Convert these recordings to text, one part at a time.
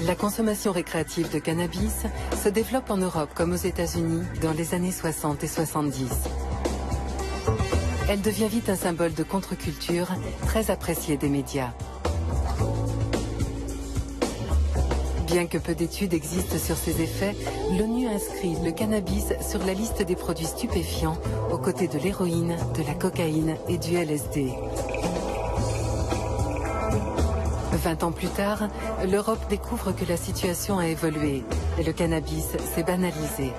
La consommation récréative de cannabis se développe en Europe comme aux États-Unis dans les années 60 et 70. Elle devient vite un symbole de contre-culture très apprécié des médias. Bien que peu d'études existent sur ses effets, l'ONU inscrit le cannabis sur la liste des produits stupéfiants aux côtés de l'héroïne, de la cocaïne et du LSD. 20 ans plus tard, l'Europe découvre que la situation a évolué et le cannabis s'est banalisé.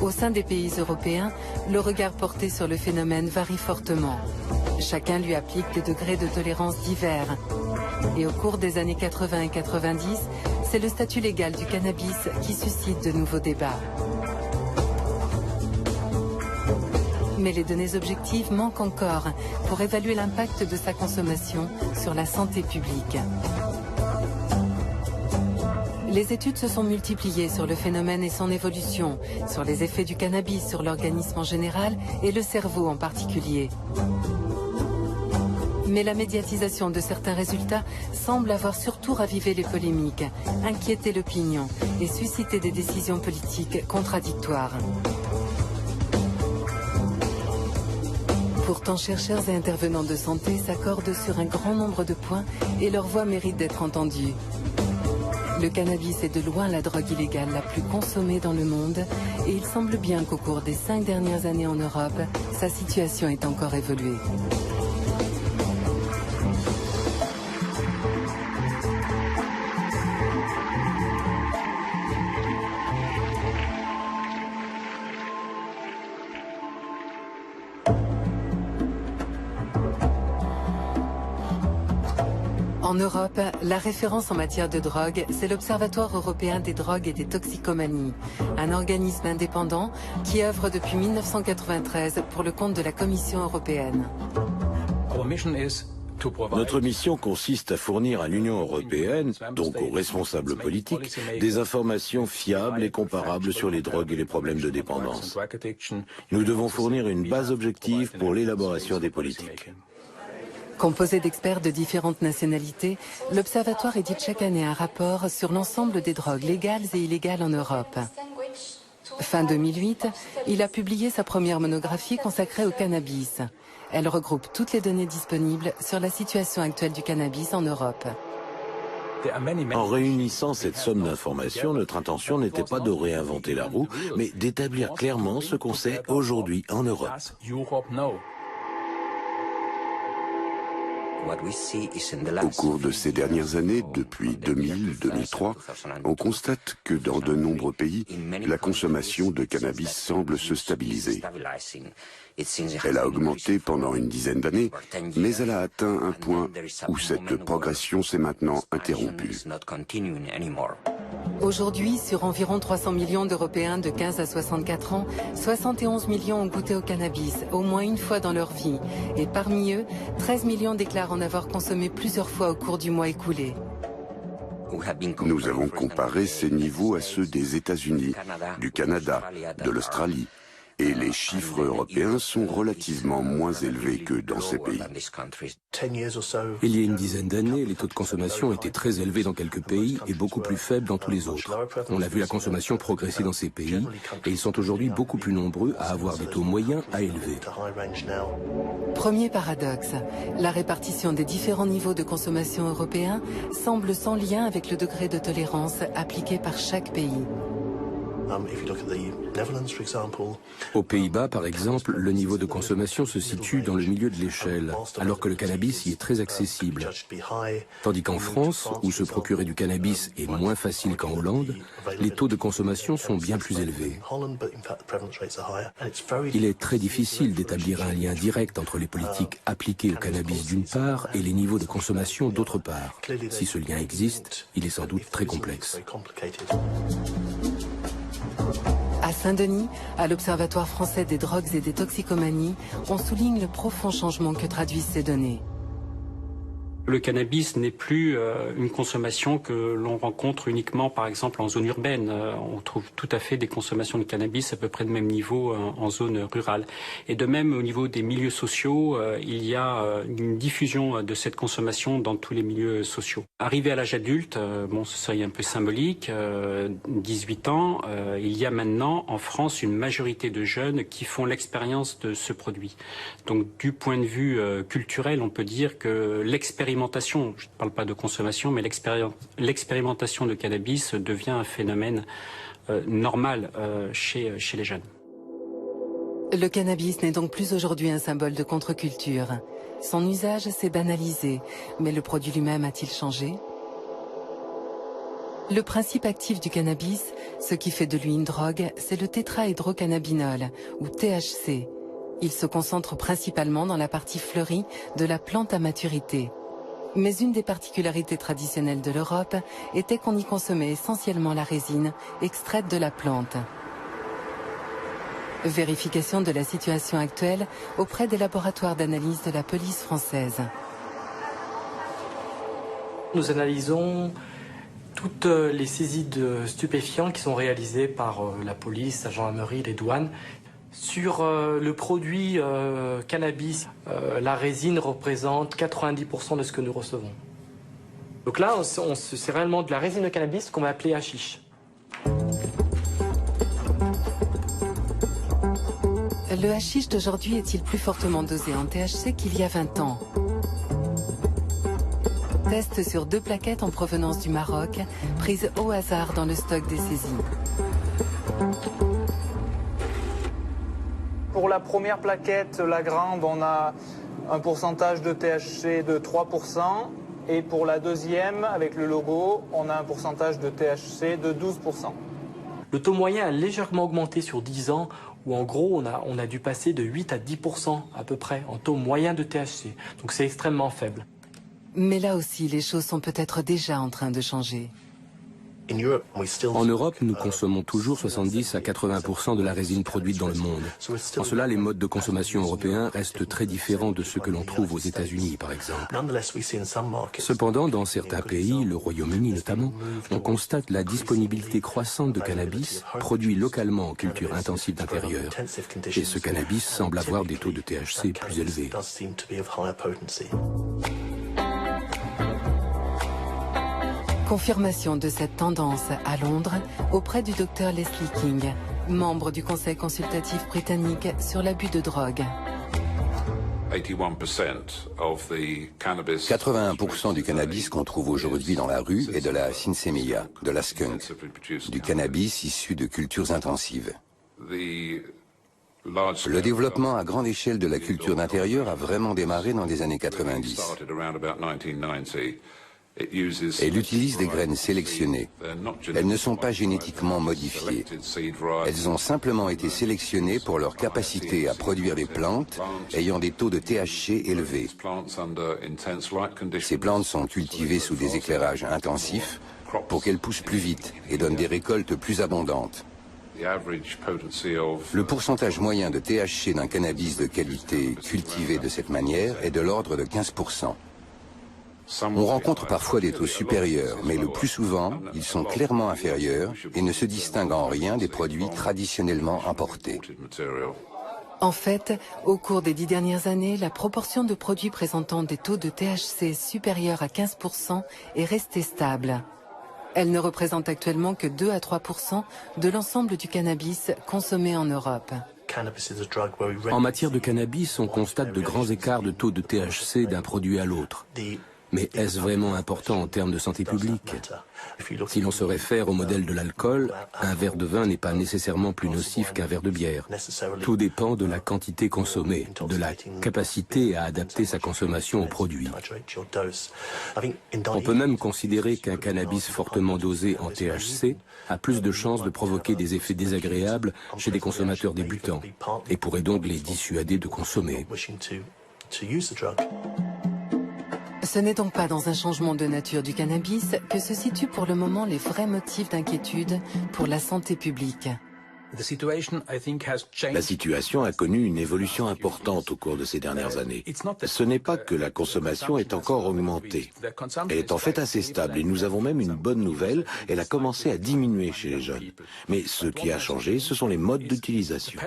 Au sein des pays européens, le regard porté sur le phénomène varie fortement. Chacun lui applique des degrés de tolérance divers. Et au cours des années 80 et 90, c'est le statut légal du cannabis qui suscite de nouveaux débats. Mais les données objectives manquent encore pour évaluer l'impact de sa consommation sur la santé publique. Les études se sont multipliées sur le phénomène et son évolution, sur les effets du cannabis sur l'organisme en général et le cerveau en particulier. Mais la médiatisation de certains résultats semble avoir surtout ravivé les polémiques, inquiété l'opinion et suscité des décisions politiques contradictoires. Pourtant, chercheurs et intervenants de santé s'accordent sur un grand nombre de points et leur voix mérite d'être entendue. Le cannabis est de loin la drogue illégale la plus consommée dans le monde et il semble bien qu'au cours des 5 dernières années en Europe, sa situation est encore évoluée. En Europe, la référence en matière de drogue, c'est l'Observatoire européen des drogues et des toxicomanies, un organisme indépendant qui œuvre depuis 1993 pour le compte de la Commission européenne. Notre mission consiste à fournir à l'Union européenne, donc aux responsables politiques, des informations fiables et comparables sur les drogues et les problèmes de dépendance. Nous devons fournir une base objective pour l'élaboration des politiques. Composé d'experts de différentes nationalités, l'Observatoire édite chaque année un rapport sur l'ensemble des drogues légales et illégales en Europe. Fin 2008, il a publié sa première monographie consacrée au cannabis. Elle regroupe toutes les données disponibles sur la situation actuelle du cannabis en Europe. En réunissant cette somme d'informations, notre intention n'était pas de réinventer la roue, mais d'établir clairement ce qu'on sait aujourd'hui en Europe. Au cours de ces dernières années, depuis 2000-2003, on constate que dans de nombreux pays, la consommation de cannabis semble se stabiliser. Elle a augmenté pendant une dizaine d'années, mais elle a atteint un point où cette progression s'est maintenant interrompue. Aujourd'hui, sur environ 300 millions d'Européens de 15 à 64 ans, 71 millions ont goûté au cannabis, au moins une fois dans leur vie. Et parmi eux, 13 millions déclarent en avoir consommé plusieurs fois au cours du mois écoulé. Nous avons comparé ces niveaux à ceux des États-Unis, du Canada, de l'Australie. Et les chiffres européens sont relativement moins élevés que dans ces pays. Il y a une dizaine d'années, les taux de consommation étaient très élevés dans quelques pays et beaucoup plus faibles dans tous les autres. On a vu la consommation progresser dans ces pays et ils sont aujourd'hui beaucoup plus nombreux à avoir des taux moyens à élevés. Premier paradoxe, la répartition des différents niveaux de consommation européens semble sans lien avec le degré de tolérance appliqué par chaque pays. Aux Pays-Bas, par exemple, le niveau de consommation se situe dans le milieu de l'échelle, alors que le cannabis y est très accessible. Tandis qu'en France, où se procurer du cannabis est moins facile qu'en Hollande, les taux de consommation sont bien plus élevés. Il est très difficile d'établir un lien direct entre les politiques appliquées au cannabis d'une part et les niveaux de consommation d'autre part. Si ce lien existe, il est sans doute très complexe. À Saint-Denis, à l'Observatoire français des drogues et des toxicomanies, on souligne le profond changement que traduisent ces données. Le cannabis n'est plus une consommation que l'on rencontre uniquement, par exemple, en zone urbaine. On trouve tout à fait des consommations de cannabis à peu près de même niveau en zone rurale. Et de même, au niveau des milieux sociaux, il y a une diffusion de cette consommation dans tous les milieux sociaux. Arrivé à l'âge adulte, bon, ce serait un peu symbolique, 18 ans, il y a maintenant en France une majorité de jeunes qui font l'expérience de ce produit. Donc, du point de vue culturel, on peut dire que l'expérimentation, je ne parle pas de consommation, mais l'expérimentation de cannabis devient un phénomène normal chez les jeunes. Le cannabis n'est donc plus aujourd'hui un symbole de contre-culture. Son usage s'est banalisé, mais le produit lui-même a-t-il changé? Le principe actif du cannabis, ce qui fait de lui une drogue, c'est le tétrahydrocannabinol, ou THC. Il se concentre principalement dans la partie fleurie de la plante à maturité. Mais une des particularités traditionnelles de l'Europe était qu'on y consommait essentiellement la résine extraite de la plante. Vérification de la situation actuelle auprès des laboratoires d'analyse de la police française. Nous analysons toutes les saisies de stupéfiants qui sont réalisées par la police, la gendarmerie, les douanes. Sur le produit cannabis, la résine représente 90% de ce que nous recevons. Donc là, c'est réellement de la résine de cannabis qu'on va appeler hashish. Le hashish d'aujourd'hui est-il plus fortement dosé en THC qu'il y a 20 ans? Test sur 2 plaquettes en provenance du Maroc, prises au hasard dans le stock des saisies. Pour la première plaquette, la grande, on a un pourcentage de THC de 3%. Et pour la deuxième, avec le logo, on a un pourcentage de THC de 12%. Le taux moyen a légèrement augmenté sur 10 ans, où en gros, on a dû passer de 8 à 10% à peu près en taux moyen de THC. Donc c'est extrêmement faible. Mais là aussi, les choses sont peut-être déjà en train de changer. En Europe, nous consommons toujours 70 à 80% de la résine produite dans le monde. En cela, les modes de consommation européens restent très différents de ceux que l'on trouve aux États-Unis, par exemple. Cependant, dans certains pays, le Royaume-Uni notamment, on constate la disponibilité croissante de cannabis produit localement en culture intensive d'intérieur. Et ce cannabis semble avoir des taux de THC plus élevés. Confirmation de cette tendance à Londres auprès du docteur Leslie King, membre du Conseil consultatif britannique sur l'abus de drogue. 81% du cannabis qu'on trouve aujourd'hui dans la rue est de la sinsémilla, de la skunk, du cannabis issu de cultures intensives. Le développement à grande échelle de la culture d'intérieur a vraiment démarré dans les années 90. Elle utilise des graines sélectionnées. Elles ne sont pas génétiquement modifiées. Elles ont simplement été sélectionnées pour leur capacité à produire des plantes ayant des taux de THC élevés. Ces plantes sont cultivées sous des éclairages intensifs pour qu'elles poussent plus vite et donnent des récoltes plus abondantes. Le pourcentage moyen de THC d'un cannabis de qualité cultivé de cette manière est de l'ordre de 15%. On rencontre parfois des taux supérieurs, mais le plus souvent, ils sont clairement inférieurs et ne se distinguent en rien des produits traditionnellement importés. En fait, au cours des 10 dernières années, la proportion de produits présentant des taux de THC supérieurs à 15% est restée stable. Elle ne représente actuellement que 2 à 3% de l'ensemble du cannabis consommé en Europe. En matière de cannabis, on constate de grands écarts de taux de THC d'un produit à l'autre. Mais est-ce vraiment important en termes de santé publique? Si l'on se réfère au modèle de l'alcool, un verre de vin n'est pas nécessairement plus nocif qu'un verre de bière. Tout dépend de la quantité consommée, de la capacité à adapter sa consommation au produit. On peut même considérer qu'un cannabis fortement dosé en THC a plus de chances de provoquer des effets désagréables chez des consommateurs débutants et pourrait donc les dissuader de consommer. Ce n'est donc pas dans un changement de nature du cannabis que se situent pour le moment les vrais motifs d'inquiétude pour la santé publique. La situation a connu une évolution importante au cours de ces dernières années. Ce n'est pas que la consommation est encore augmentée. Elle est en fait assez stable et nous avons même une bonne nouvelle, elle a commencé à diminuer chez les jeunes. Mais ce qui a changé, ce sont les modes d'utilisation.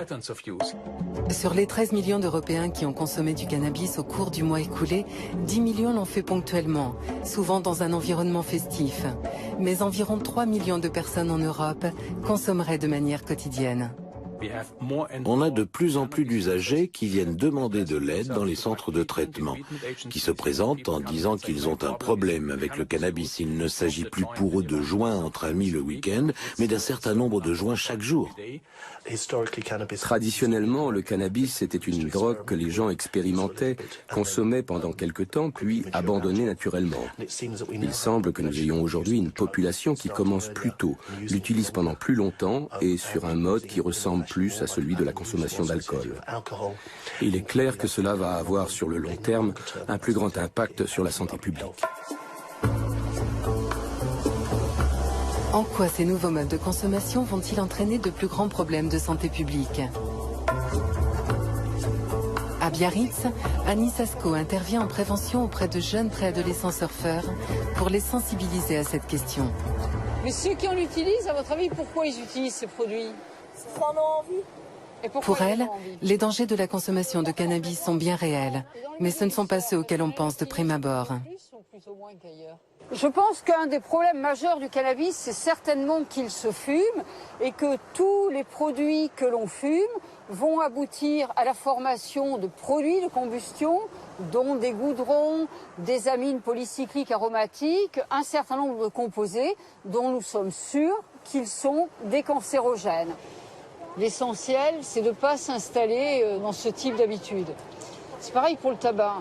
Sur les 13 millions d'Européens qui ont consommé du cannabis au cours du mois écoulé, 10 millions l'ont fait ponctuellement, souvent dans un environnement festif. Mais environ 3 millions de personnes en Europe consommeraient de manière quotidienne. On a de plus en plus d'usagers qui viennent demander de l'aide dans les centres de traitement, qui se présentent en disant qu'ils ont un problème avec le cannabis. Il ne s'agit plus pour eux de joints entre amis le week-end, mais d'un certain nombre de joints chaque jour. Traditionnellement, le cannabis était une drogue que les gens expérimentaient, consommaient pendant quelque temps, puis abandonnaient naturellement. Il semble que nous ayons aujourd'hui une population qui commence plus tôt, l'utilise pendant plus longtemps et sur un mode qui ressemble plus à celui de la consommation d'alcool. Il est clair que cela va avoir sur le long terme un plus grand impact sur la santé publique. En quoi ces nouveaux modes de consommation vont-ils entraîner de plus grands problèmes de santé publique? À Biarritz, Annie Sasko intervient en prévention auprès de jeunes préadolescents surfeurs pour les sensibiliser à cette question. Mais ceux qui en utilisent, à votre avis, pourquoi ils utilisent ces produits? Ils en ont envie. Pour elle, les dangers de la consommation de cannabis sont bien réels, mais ce ne sont pas ceux auxquels on pense de prime abord. Je pense qu'un des problèmes majeurs du cannabis, c'est certainement qu'il se fume et que tous les produits que l'on fume vont aboutir à la formation de produits de combustion, dont des goudrons, des amines polycycliques aromatiques, un certain nombre de composés dont nous sommes sûrs qu'ils sont des cancérogènes. L'essentiel, c'est de ne pas s'installer dans ce type d'habitude. C'est pareil pour le tabac.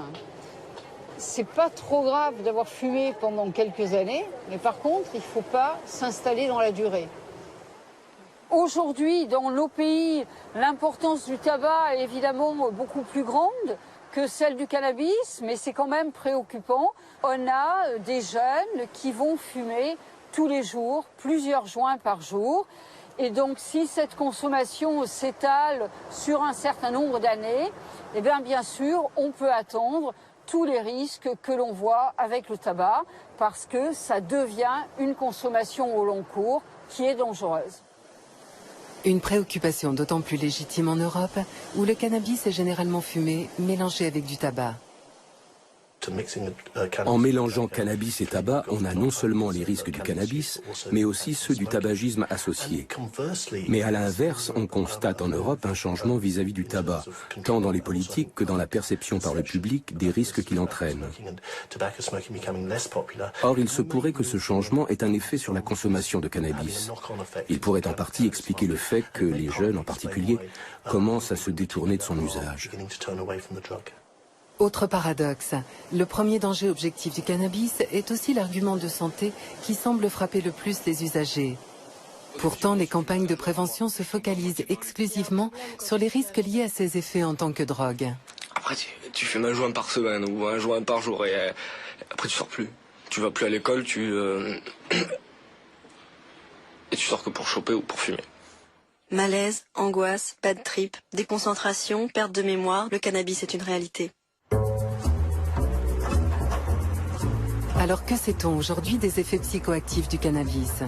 C'est pas trop grave d'avoir fumé pendant quelques années, mais par contre, il ne faut pas s'installer dans la durée. Aujourd'hui, dans nos pays, l'importance du tabac est évidemment beaucoup plus grande que celle du cannabis, mais c'est quand même préoccupant. On a des jeunes qui vont fumer tous les jours, plusieurs joints par jour. Et donc, si cette consommation s'étale sur un certain nombre d'années, eh bien sûr, on peut attendre tous les risques que l'on voit avec le tabac, parce que ça devient une consommation au long cours qui est dangereuse. Une préoccupation d'autant plus légitime en Europe, où le cannabis est généralement fumé, mélangé avec du tabac. En mélangeant cannabis et tabac, on a non seulement les risques du cannabis, mais aussi ceux du tabagisme associé. Mais à l'inverse, on constate en Europe un changement vis-à-vis du tabac, tant dans les politiques que dans la perception par le public des risques qu'il entraîne. Or, il se pourrait que ce changement ait un effet sur la consommation de cannabis. Il pourrait en partie expliquer le fait que les jeunes, en particulier, commencent à se détourner de son usage. Autre paradoxe, le premier danger objectif du cannabis est aussi l'argument de santé qui semble frapper le plus les usagers. Pourtant, les campagnes de prévention se focalisent exclusivement sur les risques liés à ses effets en tant que drogue. Après, tu fumes un joint par semaine ou un joint par jour et après tu sors plus. Tu vas plus à l'école, et tu sors que pour choper ou pour fumer. Malaise, angoisse, bad trip, déconcentration, perte de mémoire, le cannabis est une réalité. Alors que sait-on aujourd'hui des effets psychoactifs du cannabis?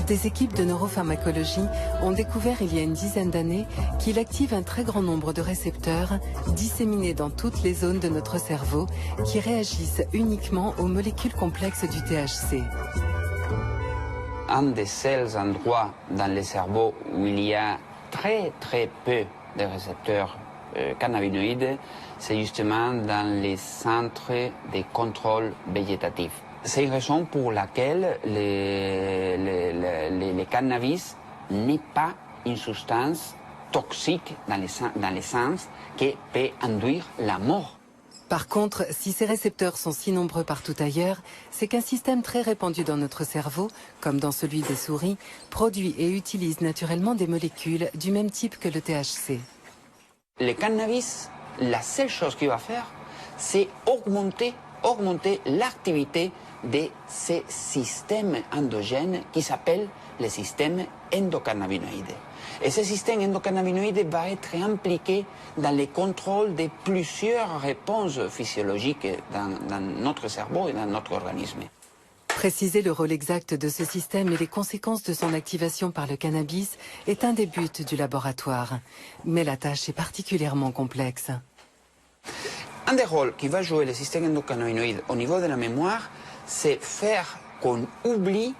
Des équipes de neuropharmacologie ont découvert il y a une dizaine d'années qu'il active un très grand nombre de récepteurs disséminés dans toutes les zones de notre cerveau qui réagissent uniquement aux molécules complexes du THC. Un des seuls endroits dans le cerveau où il y a très peu de récepteurs cannabinoïdes, c'est justement dans les centres de contrôle végétatif. C'est une raison pour laquelle le cannabis n'est pas une substance toxique dans les sens qui peut induire la mort. Par contre, si ces récepteurs sont si nombreux partout ailleurs, c'est qu'un système très répandu dans notre cerveau, comme dans celui des souris, produit et utilise naturellement des molécules du même type que le THC. Le cannabis, la seule chose qu'il va faire, c'est augmenter l'activité de ces systèmes endogènes qui s'appellent les systèmes endocannabinoïdes. Et ce système endocannabinoïde va être impliqué dans le contrôle de plusieurs réponses physiologiques dans notre cerveau et dans notre organisme. Préciser le rôle exact de ce système et les conséquences de son activation par le cannabis est un des buts du laboratoire. Mais la tâche est particulièrement complexe. Un des rôles qui va jouer le système endocannabinoïde au niveau de la mémoire, c'est faire qu'on oublie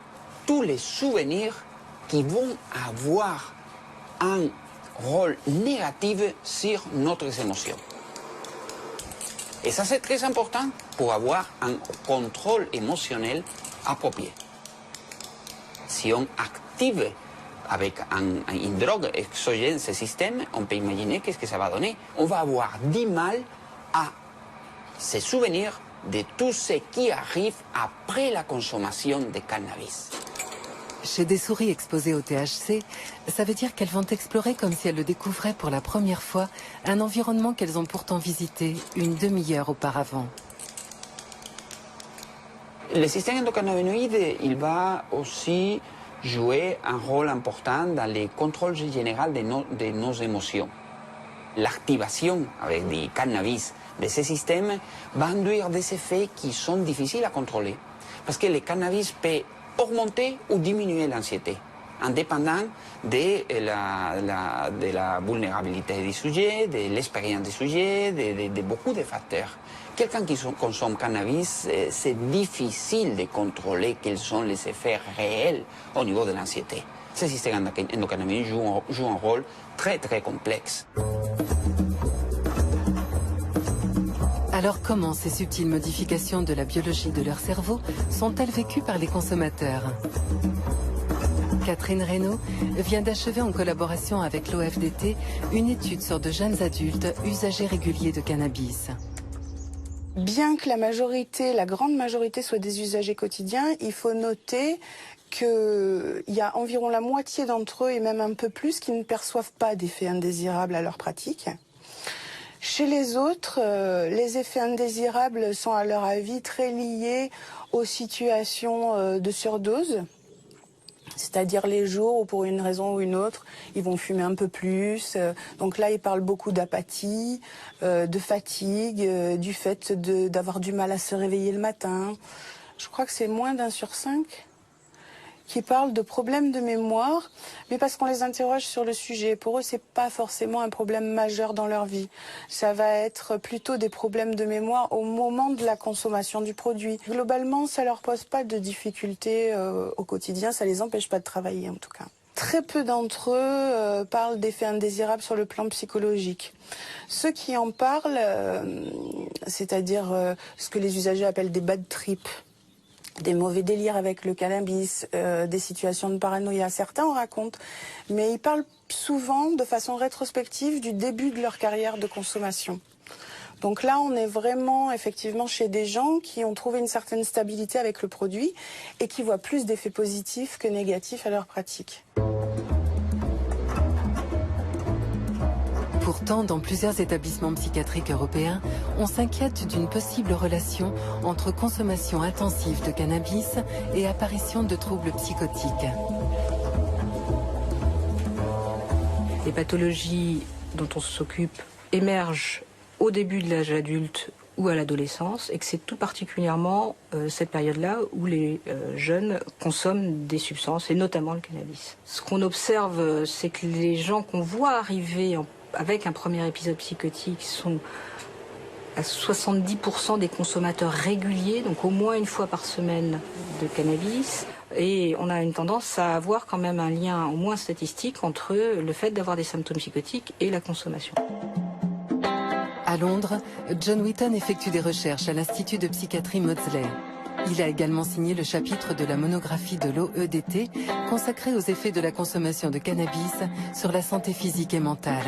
tous les souvenirs qui vont avoir un rôle négatif sur notre émotions. Et ça, c'est très important pour avoir un contrôle émotionnel approprié. Si on active avec une drogue exogène ce système, on peut imaginer qu'est-ce que ça va donner. On va avoir du mal à se souvenir de tout ce qui arrive après la consommation de cannabis. Chez des souris exposées au THC, ça veut dire qu'elles vont explorer comme si elles le découvraient pour la première fois un environnement qu'elles ont pourtant visité une demi-heure auparavant. Le système endocannabinoïde, il va aussi jouer un rôle important dans le contrôle général de nos émotions. L'activation avec du cannabis de ces systèmes va induire des effets qui sont difficiles à contrôler. Parce que le cannabis peut augmenter ou diminuer l'anxiété, indépendant de la vulnérabilité du sujet, de l'expérience du sujet, de beaucoup de facteurs. Quelqu'un qui consomme cannabis, c'est difficile de contrôler quels sont les effets réels au niveau de l'anxiété. Ce système endocannabinoïde joue un rôle très très complexe. Alors comment ces subtiles modifications de la biologie de leur cerveau sont-elles vécues par les consommateurs? Catherine Reynaud vient d'achever en collaboration avec l'OFDT une étude sur de jeunes adultes usagers réguliers de cannabis. Bien que la grande majorité soit des usagers quotidiens, il faut noter qu'il y a environ la moitié d'entre eux et même un peu plus qui ne perçoivent pas d'effets indésirables à leur pratique. Chez les autres, les effets indésirables sont à leur avis très liés aux situations de surdose, c'est-à-dire les jours où pour une raison ou une autre, ils vont fumer un peu plus. Donc là, ils parlent beaucoup d'apathie, de fatigue, du fait d'avoir du mal à se réveiller le matin. Je crois que c'est moins d'1 sur 5 qui parlent de problèmes de mémoire, mais parce qu'on les interroge sur le sujet. Pour eux, c'est pas forcément un problème majeur dans leur vie. Ça va être plutôt des problèmes de mémoire au moment de la consommation du produit. Globalement, ça leur pose pas de difficultés au quotidien, ça les empêche pas de travailler en tout cas. Très peu d'entre eux parlent d'effets indésirables sur le plan psychologique. Ceux qui en parlent, c'est-à-dire ce que les usagers appellent des bad trips, des mauvais délires avec le cannabis, des situations de paranoïa. Certains en racontent, mais ils parlent souvent de façon rétrospective du début de leur carrière de consommation. Donc là, on est vraiment effectivement chez des gens qui ont trouvé une certaine stabilité avec le produit et qui voient plus d'effets positifs que négatifs à leur pratique. Pourtant, dans plusieurs établissements psychiatriques européens, on s'inquiète d'une possible relation entre consommation intensive de cannabis et apparition de troubles psychotiques. Les pathologies dont on s'occupe émergent au début de l'âge adulte ou à l'adolescence, et que c'est tout particulièrement cette période-là où les jeunes consomment des substances, et notamment le cannabis. Ce qu'on observe, c'est que les gens qu'on voit arriver avec un premier épisode psychotique sont à 70% des consommateurs réguliers, donc au moins une fois par semaine de cannabis. Et on a une tendance à avoir quand même un lien au moins statistique entre le fait d'avoir des symptômes psychotiques et la consommation. À Londres, John Wheaton effectue des recherches à l'Institut de psychiatrie Maudsley. Il a également signé le chapitre de la monographie de l'OEDT consacrée aux effets de la consommation de cannabis sur la santé physique et mentale.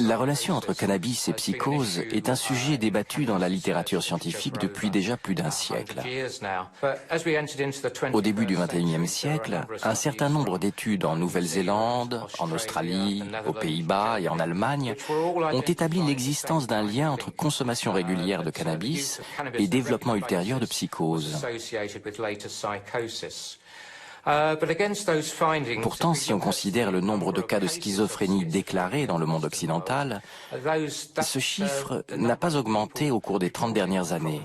La relation entre cannabis et psychose est un sujet débattu dans la littérature scientifique depuis déjà plus d'un siècle. Au début du XXIe siècle, un certain nombre d'études en Nouvelle-Zélande, en Australie, aux Pays-Bas et en Allemagne ont établi l'existence d'un lien entre consommation régulière de cannabis et développement ultérieur de psychose. Pourtant, si on considère le nombre de cas de schizophrénie déclarés dans le monde occidental, ce chiffre n'a pas augmenté au cours des 30 dernières années.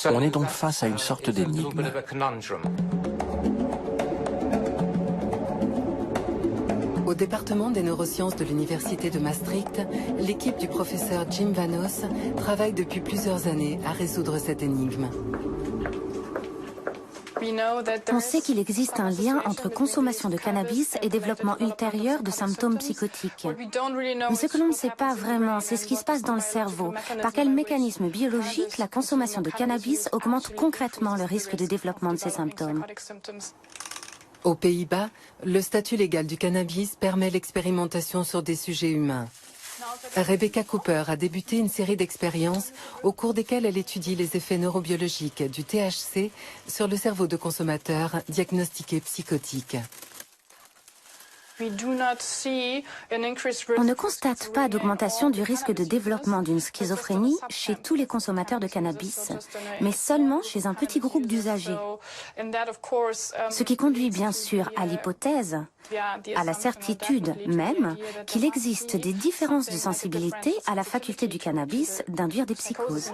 On est donc face à une sorte d'énigme. Au département des neurosciences de l'Université de Maastricht, l'équipe du professeur Jim Vanos travaille depuis plusieurs années à résoudre cette énigme. On sait qu'il existe un lien entre consommation de cannabis et développement ultérieur de symptômes psychotiques. Mais ce que l'on ne sait pas vraiment, c'est ce qui se passe dans le cerveau. Par quel mécanisme biologique la consommation de cannabis augmente concrètement le risque de développement de ces symptômes. Aux Pays-Bas, le statut légal du cannabis permet l'expérimentation sur des sujets humains. Rebecca Cooper a débuté une série d'expériences au cours desquelles elle étudie les effets neurobiologiques du THC sur le cerveau de consommateurs diagnostiqués psychotiques. On ne constate pas d'augmentation du risque de développement d'une schizophrénie chez tous les consommateurs de cannabis, mais seulement chez un petit groupe d'usagers. Ce qui conduit bien sûr à l'hypothèse, à la certitude même, qu'il existe des différences de sensibilité à la faculté du cannabis d'induire des psychoses.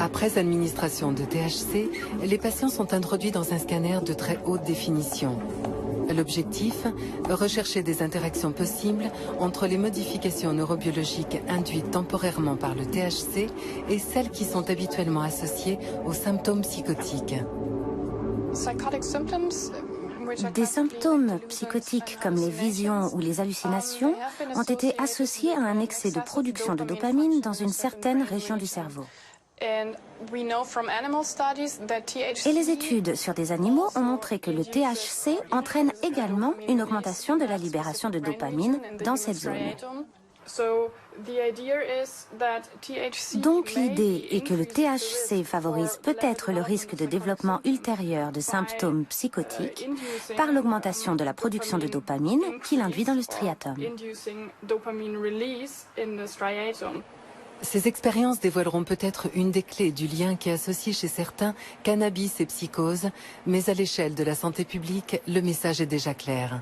Après administration de THC, les patients sont introduits dans un scanner de très haute définition. L'objectif, rechercher des interactions possibles entre les modifications neurobiologiques induites temporairement par le THC et celles qui sont habituellement associées aux symptômes psychotiques. Des symptômes psychotiques comme les visions ou les hallucinations ont été associés à un excès de production de dopamine dans une certaine région du cerveau. Et les études sur des animaux ont montré que le THC entraîne également une augmentation de la libération de dopamine dans cette zone. Donc l'idée est que le THC favorise peut-être le risque de développement ultérieur de symptômes psychotiques par l'augmentation de la production de dopamine qu'il induit dans le striatum. Ces expériences dévoileront peut-être une des clés du lien qui associe chez certains cannabis et psychose, mais à l'échelle de la santé publique, le message est déjà clair.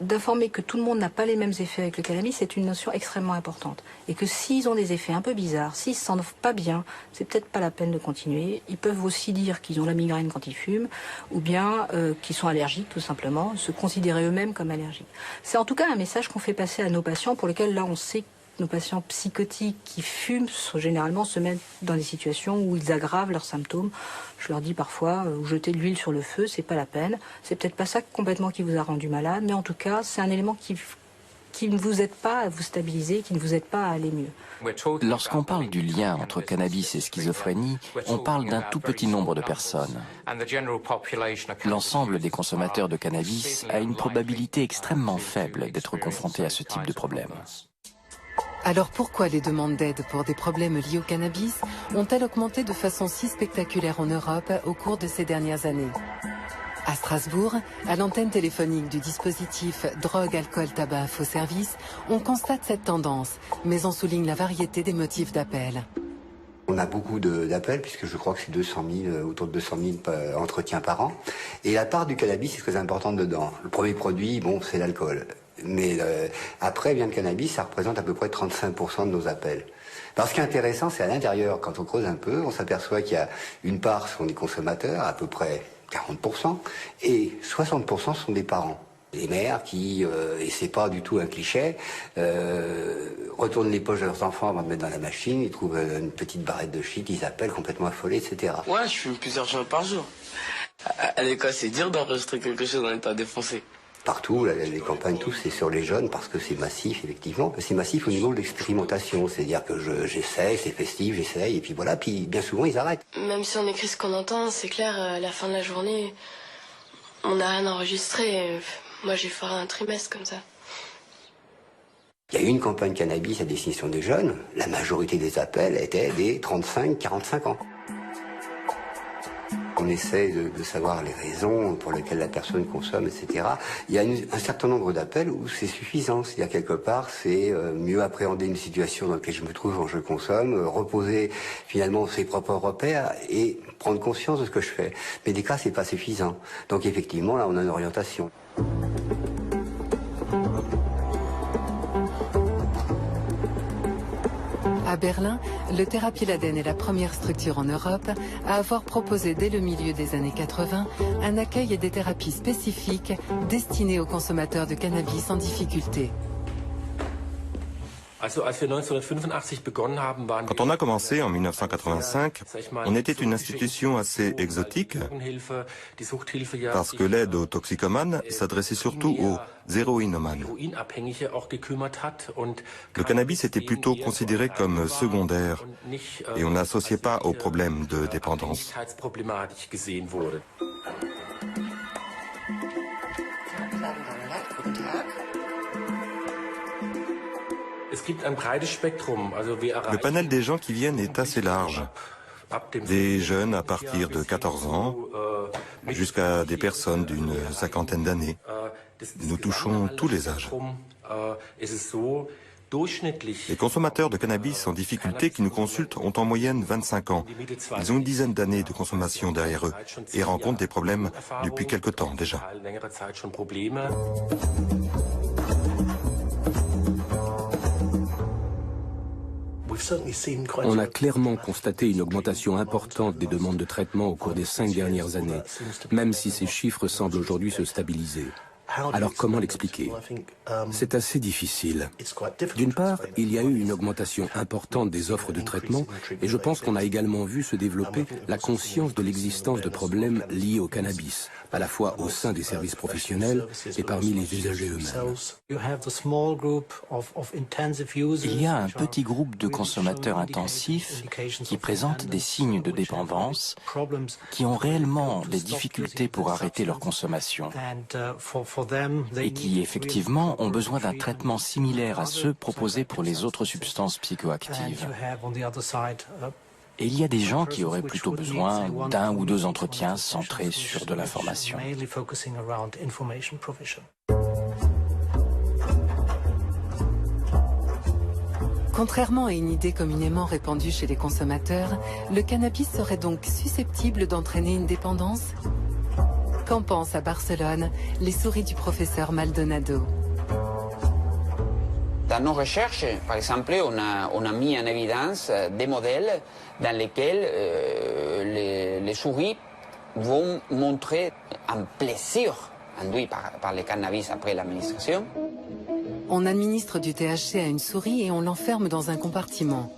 D'informer que tout le monde n'a pas les mêmes effets avec le cannabis, c'est une notion extrêmement importante. Et que s'ils ont des effets un peu bizarres, s'ils se sentent pas bien, c'est peut-être pas la peine de continuer. Ils peuvent aussi dire qu'ils ont la migraine quand ils fument, ou bien qu'ils sont allergiques tout simplement, se considérer eux-mêmes comme allergiques. C'est en tout cas un message qu'on fait passer à nos patients, pour lesquels là on sait que nos patients psychotiques qui fument généralement se mettent dans des situations où ils aggravent leurs symptômes. Je leur dis parfois, jeter de l'huile sur le feu, c'est pas la peine. C'est peut-être pas ça complètement qui vous a rendu malade, mais en tout cas, c'est un élément qui ne vous aide pas à vous stabiliser, qui ne vous aide pas à aller mieux. Lorsqu'on parle du lien entre cannabis et schizophrénie, on parle d'un tout petit nombre de personnes. L'ensemble des consommateurs de cannabis a une probabilité extrêmement faible d'être confrontés à ce type de problème. Alors pourquoi les demandes d'aide pour des problèmes liés au cannabis ont-elles augmenté de façon si spectaculaire en Europe au cours de ces dernières années? À Strasbourg, à l'antenne téléphonique du dispositif Drogue, Alcool, Tabac, Faux Services, on constate cette tendance, mais on souligne la variété des motifs d'appel. On a beaucoup d'appels, puisque je crois que c'est 200 000, autour de 200 000 entretiens par an. Et la part du cannabis est très importante dedans. Le premier produit, bon, c'est l'alcool. Mais après vient le cannabis, ça représente à peu près 35% de nos appels. Alors ce qui est intéressant, c'est à l'intérieur, quand on creuse un peu, on s'aperçoit qu'il y a une part sont des consommateurs, à peu près 40%, et 60% sont des parents. Les mères qui, et c'est pas du tout un cliché, retournent les poches de leurs enfants avant de mettre dans la machine, ils trouvent une petite barrette de shit, ils appellent complètement affolés, etc. Ouais, je fume plusieurs joints par jour. À l'école, c'est dur d'enregistrer quelque chose en étant défoncé. Partout, les campagnes, tout, c'est sur les jeunes parce que c'est massif, effectivement. C'est massif au niveau de l'expérimentation, c'est-à-dire que j'essaye, c'est festif, j'essaye, et puis voilà, puis bien souvent ils arrêtent. Même si on écrit ce qu'on entend, c'est clair, à la fin de la journée, on n'a rien enregistré. Moi, j'ai fait un trimestre comme ça. Il y a eu une campagne cannabis à destination des jeunes. La majorité des appels étaient des 35-45 ans. On essaie de savoir les raisons pour lesquelles la personne consomme, etc. Il y a un certain nombre d'appels où c'est suffisant. C'est-à-dire, quelque part, c'est mieux appréhender une situation dans laquelle je me trouve quand je consomme, reposer finalement ses propres repères et prendre conscience de ce que je fais. Mais des cas, c'est pas suffisant. Donc effectivement, là, on a une orientation. À Berlin, le Therapieladen est la première structure en Europe à avoir proposé dès le milieu des années 80 un accueil et des thérapies spécifiques destinées aux consommateurs de cannabis en difficulté. Quand on a commencé en 1985, on était une institution assez exotique parce que l'aide aux toxicomanes s'adressait surtout aux héroïnomanes. Le cannabis était plutôt considéré comme secondaire et on n'associait pas aux problèmes de dépendance. Le panel des gens qui viennent est assez large. Des jeunes à partir de 14 ans jusqu'à des personnes d'une cinquantaine d'années. Nous touchons tous les âges. Les consommateurs de cannabis en difficulté qui nous consultent ont en moyenne 25 ans. Ils ont une dizaine d'années de consommation derrière eux et rencontrent des problèmes depuis quelque temps déjà. On a clairement constaté une augmentation importante des demandes de traitement au cours des 5 dernières années, même si ces chiffres semblent aujourd'hui se stabiliser. Alors comment l'expliquer? C'est assez difficile. D'une part, il y a eu une augmentation importante des offres de traitement et je pense qu'on a également vu se développer la conscience de l'existence de problèmes liés au cannabis, à la fois au sein des services professionnels et parmi les usagers eux-mêmes. Il y a un petit groupe de consommateurs intensifs qui présentent des signes de dépendance, qui ont réellement des difficultés pour arrêter leur consommation et qui, effectivement, ont besoin d'un traitement similaire à ceux proposés pour les autres substances psychoactives. Et il y a des gens qui auraient plutôt besoin d'un ou deux entretiens centrés sur de l'information. Contrairement à une idée communément répandue chez les consommateurs, le cannabis serait donc susceptible d'entraîner une dépendance? Qu'en pensent à Barcelone les souris du professeur Maldonado? Dans nos recherches, par exemple, on a mis en évidence des modèles dans lesquels les souris vont montrer un plaisir induit par le cannabis après l'administration. On administre du THC à une souris et on l'enferme dans un compartiment.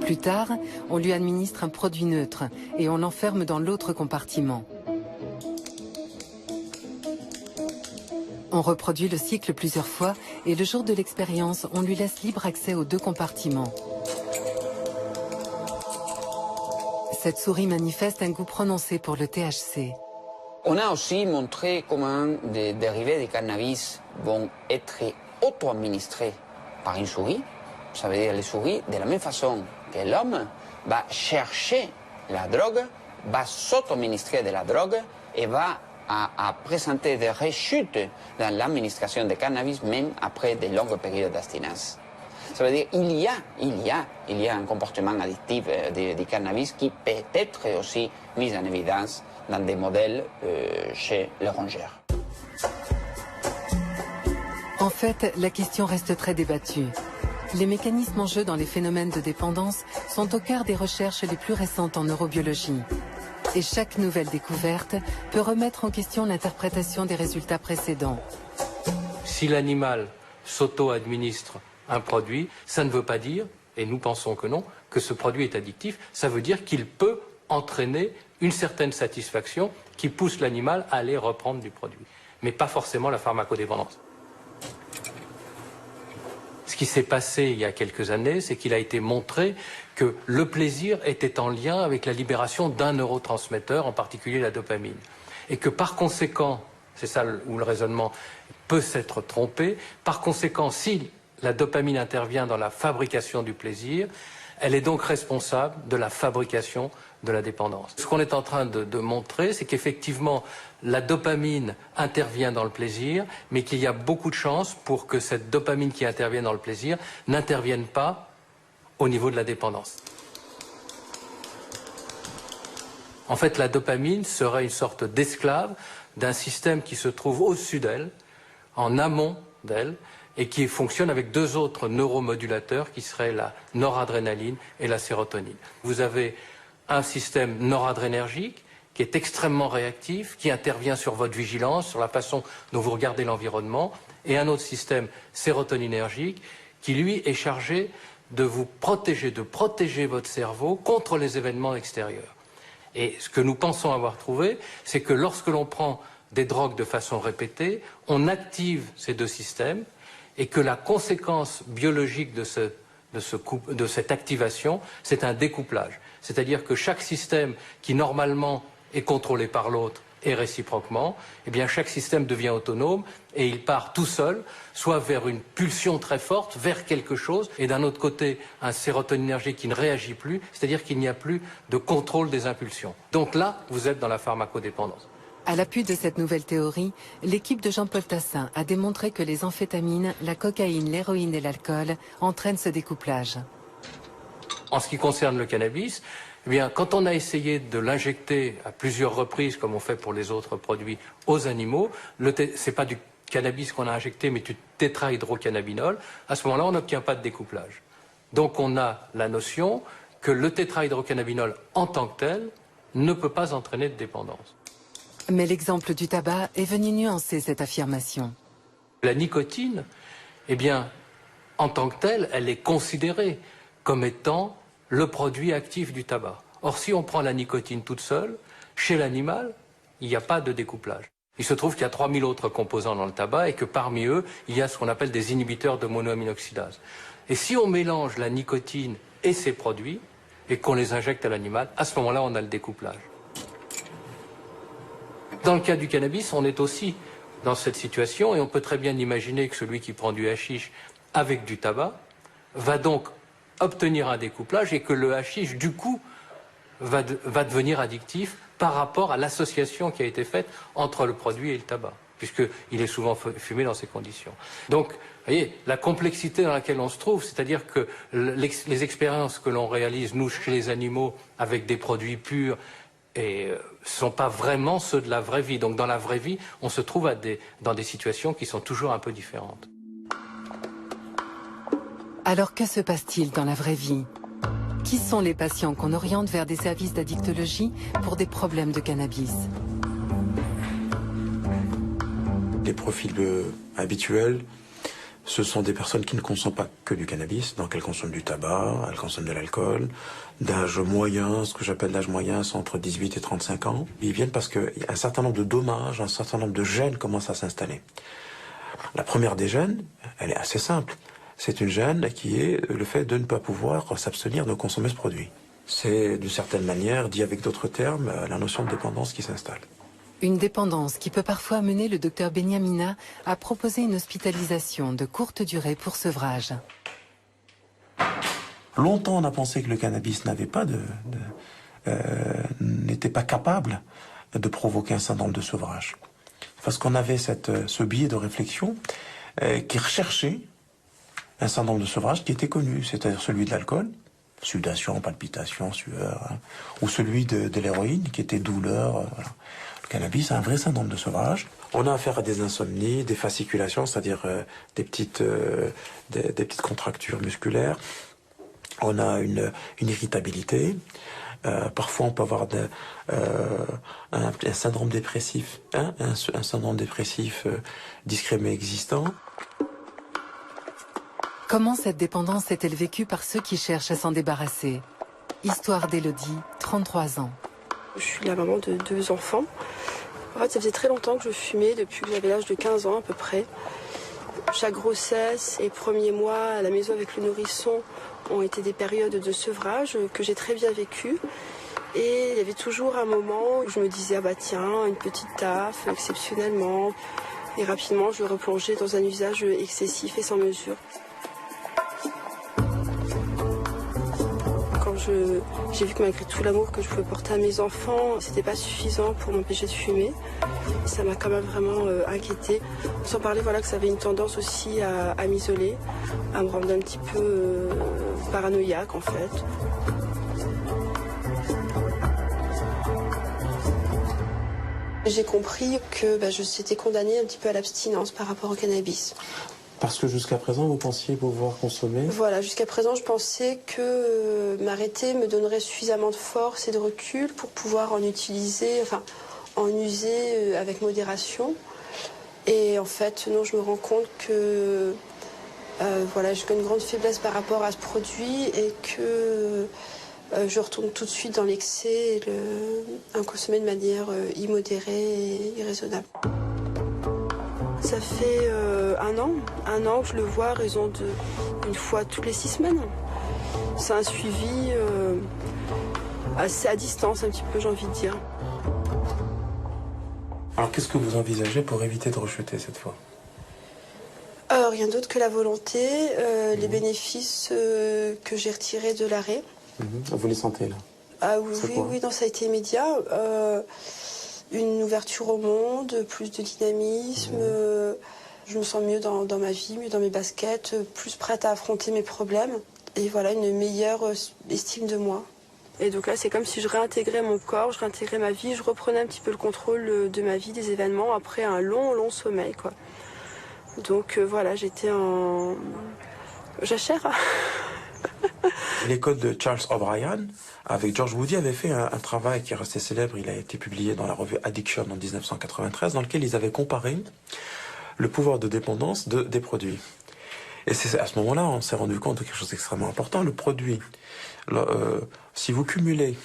Plus tard, on lui administre un produit neutre et on l'enferme dans l'autre compartiment. On reproduit le cycle plusieurs fois et le jour de l'expérience, on lui laisse libre accès aux deux compartiments. Cette souris manifeste un goût prononcé pour le THC. On a aussi montré comment des dérivés du cannabis vont être auto-administrés par une souris. Ça veut dire les souris, de la même façon que l'homme, va chercher la drogue, va s'auto-administrer de la drogue et va à présenter des rechutes dans l'administration de cannabis, même après de longues périodes d'abstinence. Ça veut dire qu'il y a un comportement addictif du cannabis qui peut être aussi mis en évidence dans des modèles chez les rongeurs. En fait, la question reste très débattue. Les mécanismes en jeu dans les phénomènes de dépendance sont au cœur des recherches les plus récentes en neurobiologie. Et chaque nouvelle découverte peut remettre en question l'interprétation des résultats précédents. Si l'animal s'auto-administre un produit, ça ne veut pas dire, et nous pensons que non, que ce produit est addictif. Ça veut dire qu'il peut entraîner une certaine satisfaction qui pousse l'animal à aller reprendre du produit, mais pas forcément la pharmacodépendance. Ce qui s'est passé il y a quelques années, c'est qu'il a été montré que le plaisir était en lien avec la libération d'un neurotransmetteur, en particulier la dopamine. Et que par conséquent, c'est ça où le raisonnement peut s'être trompé, par conséquent, si la dopamine intervient dans la fabrication du plaisir, elle est donc responsable de la fabrication de la dépendance. Ce qu'on est en train de montrer, c'est qu'effectivement, la dopamine intervient dans le plaisir, mais qu'il y a beaucoup de chances pour que cette dopamine qui intervient dans le plaisir n'intervienne pas au niveau de la dépendance. En fait, la dopamine serait une sorte d'esclave d'un système qui se trouve au-dessus d'elle, en amont d'elle, et qui fonctionne avec deux autres neuromodulateurs qui seraient la noradrénaline et la sérotonine. Vous avez un système noradrénergique qui est extrêmement réactif, qui intervient sur votre vigilance, sur la façon dont vous regardez l'environnement, et un autre système sérotoninergique qui, lui, est chargé de vous protéger, de protéger votre cerveau contre les événements extérieurs. Et ce que nous pensons avoir trouvé, c'est que lorsque l'on prend des drogues de façon répétée, on active ces deux systèmes et que la conséquence biologique de cette activation, c'est un découplage. C'est-à-dire que chaque système qui normalement est contrôlé par l'autre et réciproquement, eh bien chaque système devient autonome et il part tout seul, soit vers une pulsion très forte, vers quelque chose, et d'un autre côté, un sérotoninergique qui ne réagit plus, c'est-à-dire qu'il n'y a plus de contrôle des impulsions. Donc là, vous êtes dans la pharmacodépendance. À l'appui de cette nouvelle théorie, l'équipe de Jean-Paul Tassin a démontré que les amphétamines, la cocaïne, l'héroïne et l'alcool entraînent ce découplage. En ce qui concerne le cannabis, eh bien, quand on a essayé de l'injecter à plusieurs reprises, comme on fait pour les autres produits, aux animaux, c'est pas du cannabis qu'on a injecté, mais du tétrahydrocannabinol, à ce moment-là, on n'obtient pas de découplage. Donc on a la notion que le tétrahydrocannabinol en tant que tel ne peut pas entraîner de dépendance. Mais l'exemple du tabac est venu nuancer cette affirmation. La nicotine, eh bien, en tant que telle, elle est considérée comme étant le produit actif du tabac. Or, si on prend la nicotine toute seule, chez l'animal, il n'y a pas de découplage. Il se trouve qu'il y a 3000 autres composants dans le tabac et que parmi eux, il y a ce qu'on appelle des inhibiteurs de monoaminoxydase. Et si on mélange la nicotine et ces produits et qu'on les injecte à l'animal, à ce moment-là, on a le découplage. Dans le cas du cannabis, on est aussi dans cette situation et on peut très bien imaginer que celui qui prend du hashish avec du tabac va donc obtenir un découplage et que le hashish, du coup, va devenir addictif par rapport à l'association qui a été faite entre le produit et le tabac, puisqu'il est souvent fumé dans ces conditions. Donc, vous voyez, la complexité dans laquelle on se trouve, c'est-à-dire que les expériences que l'on réalise, nous, chez les animaux, avec des produits purs, et ne sont pas vraiment ceux de la vraie vie. Donc dans la vraie vie, on se trouve dans des situations qui sont toujours un peu différentes. Alors que se passe-t-il dans la vraie vie? Qui sont les patients qu'on oriente vers des services d'addictologie pour des problèmes de cannabis? Les profils habituels, ce sont des personnes qui ne consomment pas que du cannabis, donc elles consomment du tabac, elles consomment de l'alcool, d'âge moyen, ce que j'appelle l'âge moyen, c'est entre 18 et 35 ans. Ils viennent parce qu'un certain nombre de dommages, un certain nombre de gènes commencent à s'installer. La première des gènes, elle est assez simple. C'est une gène qui est le fait de ne pas pouvoir s'abstenir de consommer ce produit. C'est d'une certaine manière, dit avec d'autres termes, la notion de dépendance qui s'installe. Une dépendance qui peut parfois amener le docteur Benyamina à proposer une hospitalisation de courte durée pour sevrage. Longtemps, on a pensé que le cannabis n'était pas capable de provoquer un syndrome de sevrage. Parce qu'on avait ce biais de réflexion qui recherchait un syndrome de sevrage qui était connu, c'est-à-dire celui de l'alcool, sudation, palpitation, sueur, ou celui de l'héroïne qui était douleur. Voilà. Le cannabis a un vrai syndrome de sevrage. On a affaire à des insomnies, des fasciculations, c'est-à-dire des petites contractures musculaires. On a une irritabilité. Parfois, on peut avoir un syndrome dépressif, un syndrome dépressif discret mais existant. Comment cette dépendance est-elle vécue par ceux qui cherchent à s'en débarrasser? Histoire d'Élodie, 33 ans. Je suis la maman de 2 enfants. En fait, ça faisait très longtemps que je fumais, depuis que j'avais l'âge de 15 ans à peu près. Chaque grossesse et premiers mois à la maison avec le nourrisson ont été des périodes de sevrage que j'ai très bien vécues. Et il y avait toujours un moment où je me disais, ah bah tiens, une petite taffe, exceptionnellement. Et rapidement, je replongeais dans un usage excessif et sans mesure. Quand j'ai vu que malgré tout l'amour que je pouvais porter à mes enfants, c'était pas suffisant pour m'empêcher de fumer. Ça m'a quand même vraiment inquiétée. Sans parler voilà, que ça avait une tendance aussi à m'isoler, à me rendre un petit peu paranoïaque en fait. J'ai compris que je s'étais condamnée un petit peu à l'abstinence par rapport au cannabis. Parce que jusqu'à présent, vous pensiez pouvoir consommer? Voilà, jusqu'à présent, je pensais que m'arrêter me donnerait suffisamment de force et de recul pour pouvoir en user avec modération. Et en fait, non, je me rends compte que j'ai une grande faiblesse par rapport à ce produit et que je retourne tout de suite dans l'excès et en consommer de manière immodérée et irraisonnable. Ça fait un an que je le vois à raison d'une fois toutes les 6 semaines. C'est un suivi assez à distance un petit peu, j'ai envie de dire. Alors qu'est-ce que vous envisagez pour éviter de rechuter cette fois? Rien d'autre que la volonté, les bénéfices que j'ai retirés de l'arrêt. Vous les sentez là? Ah oui, non, ça a été immédiat. Une ouverture au monde, plus de dynamisme. Je me sens mieux dans ma vie, mieux dans mes baskets, plus prête à affronter mes problèmes. Et voilà, une meilleure estime de moi. Et donc là, c'est comme si je réintégrais mon corps, je réintégrais ma vie, je reprenais un petit peu le contrôle de ma vie, des événements, après un long sommeil, quoi. Donc voilà, j'étais en jachère. L'école de Charles O'Brien, avec George Woody, avait fait un travail qui est resté célèbre. Il a été publié dans la revue Addiction en 1993, dans lequel ils avaient comparé le pouvoir de dépendance des produits. Et c'est à ce moment-là, on s'est rendu compte de quelque chose d'extrêmement important. Le produit, si vous cumulez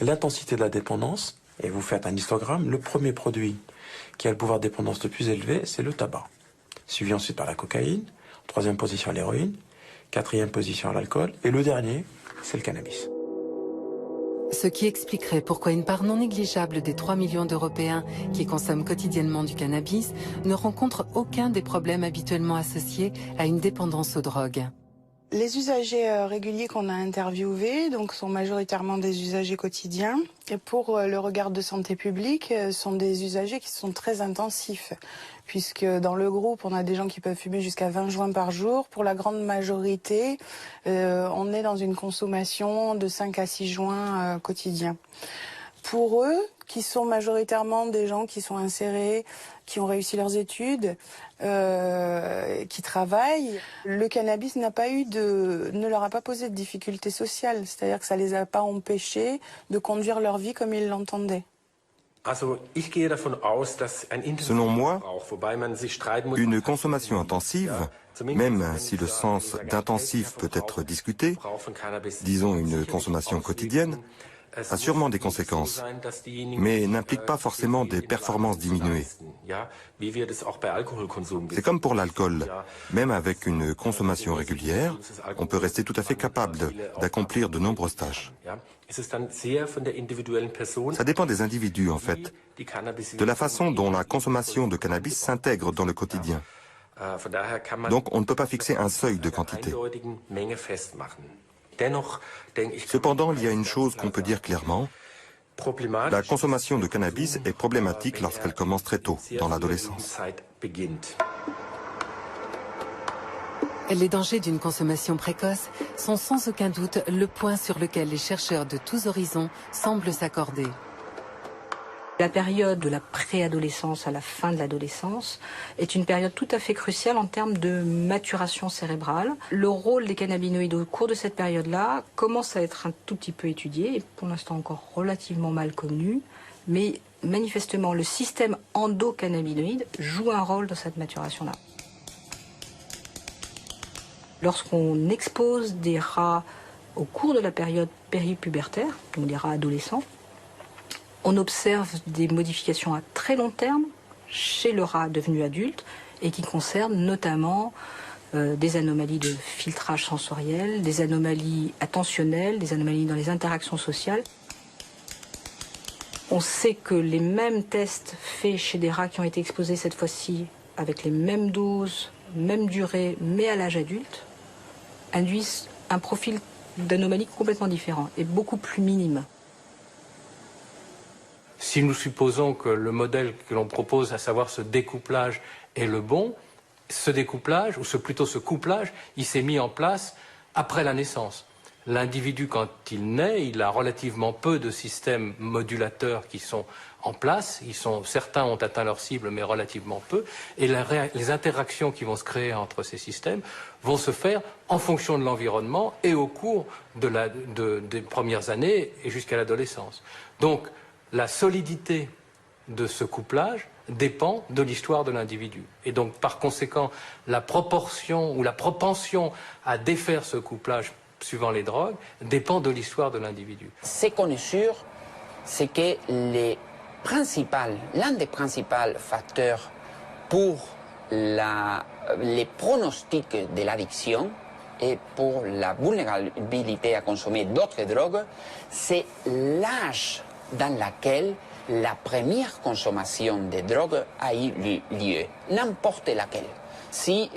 l'intensité de la dépendance, et vous faites un histogramme, le premier produit qui a le pouvoir de dépendance le plus élevé, c'est le tabac. Suivi ensuite par la cocaïne, 3e position l'héroïne, 4e position l'alcool, et le dernier, c'est le cannabis. Ce qui expliquerait pourquoi une part non négligeable des 3 millions d'Européens qui consomment quotidiennement du cannabis ne rencontrent aucun des problèmes habituellement associés à une dépendance aux drogues. Les usagers réguliers qu'on a interviewés sont majoritairement des usagers quotidiens. Et pour le regard de santé publique, sont des usagers qui sont très intensifs. Puisque dans le groupe, on a des gens qui peuvent fumer jusqu'à 20 joints par jour. Pour la grande majorité, on est dans une consommation de 5 à 6 joints quotidiens. Pour eux, qui sont majoritairement des gens qui sont insérés, qui ont réussi leurs études, qui travaillent, le cannabis ne leur a pas posé de difficultés sociales. C'est-à-dire que ça les a pas empêchés de conduire leur vie comme ils l'entendaient. Selon moi, une consommation intensive, même si le sens d'intensif peut être discuté, disons une consommation quotidienne, a sûrement des conséquences, mais n'implique pas forcément des performances diminuées. C'est comme pour l'alcool. Même avec une consommation régulière, on peut rester tout à fait capable d'accomplir de nombreuses tâches. Ça dépend des individus, en fait, de la façon dont la consommation de cannabis s'intègre dans le quotidien. Donc on ne peut pas fixer un seuil de quantité. Cependant, il y a une chose qu'on peut dire clairement. La consommation de cannabis est problématique lorsqu'elle commence très tôt, dans l'adolescence. Les dangers d'une consommation précoce sont sans aucun doute le point sur lequel les chercheurs de tous horizons semblent s'accorder. La période de la préadolescence à la fin de l'adolescence est une période tout à fait cruciale en termes de maturation cérébrale. Le rôle des cannabinoïdes au cours de cette période-là commence à être un tout petit peu étudié, et pour l'instant encore relativement mal connu, mais manifestement le système endocannabinoïde joue un rôle dans cette maturation-là. Lorsqu'on expose des rats au cours de la période péripubertaire, on dira adolescent, on observe des modifications à très long terme chez le rat devenu adulte et qui concernent notamment des anomalies de filtrage sensoriel, des anomalies attentionnelles, des anomalies dans les interactions sociales. On sait que les mêmes tests faits chez des rats qui ont été exposés cette fois-ci avec les mêmes doses, même durée, mais à l'âge adulte, induisent un profil d'anomalie complètement différent et beaucoup plus minime. Si nous supposons que le modèle que l'on propose, à savoir ce découplage, est le bon, ce découplage, ou plutôt ce couplage, il s'est mis en place après la naissance. L'individu, quand il naît, il a relativement peu de systèmes modulateurs qui sont en place. Certains ont atteint leur cible, mais relativement peu. Et les interactions qui vont se créer entre ces systèmes vont se faire en fonction de l'environnement et au cours des premières années et jusqu'à l'adolescence. Donc, la solidité de ce couplage dépend de l'histoire de l'individu. Et donc, par conséquent, la proportion ou la propension à défaire ce couplage suivant les drogues dépend de l'histoire de l'individu. Ce qu'on est sûr, c'est que l'un des principaux facteurs pour les pronostics de l'addiction et pour la vulnérabilité à consommer d'autres drogues, c'est l'âge dans lequel la première consommation de drogue a eu lieu, n'importe laquelle. Si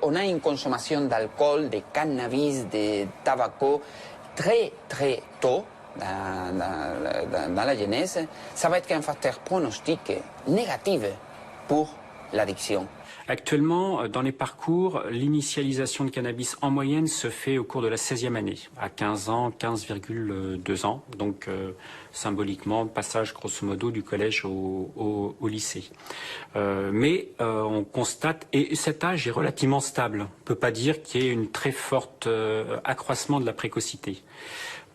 on a une consommation d'alcool, de cannabis, de tabac très très tôt dans la jeunesse, ça va être un facteur pronostic négatif pour l'addiction. Actuellement, dans les parcours, l'initialisation de cannabis en moyenne se fait au cours de la 16e année, à 15 ans, 15,2 ans. Donc, symboliquement, passage grosso modo du collège au lycée. Mais on constate, et cet âge est relativement stable. On ne peut pas dire qu'il y ait une très forte accroissement de la précocité.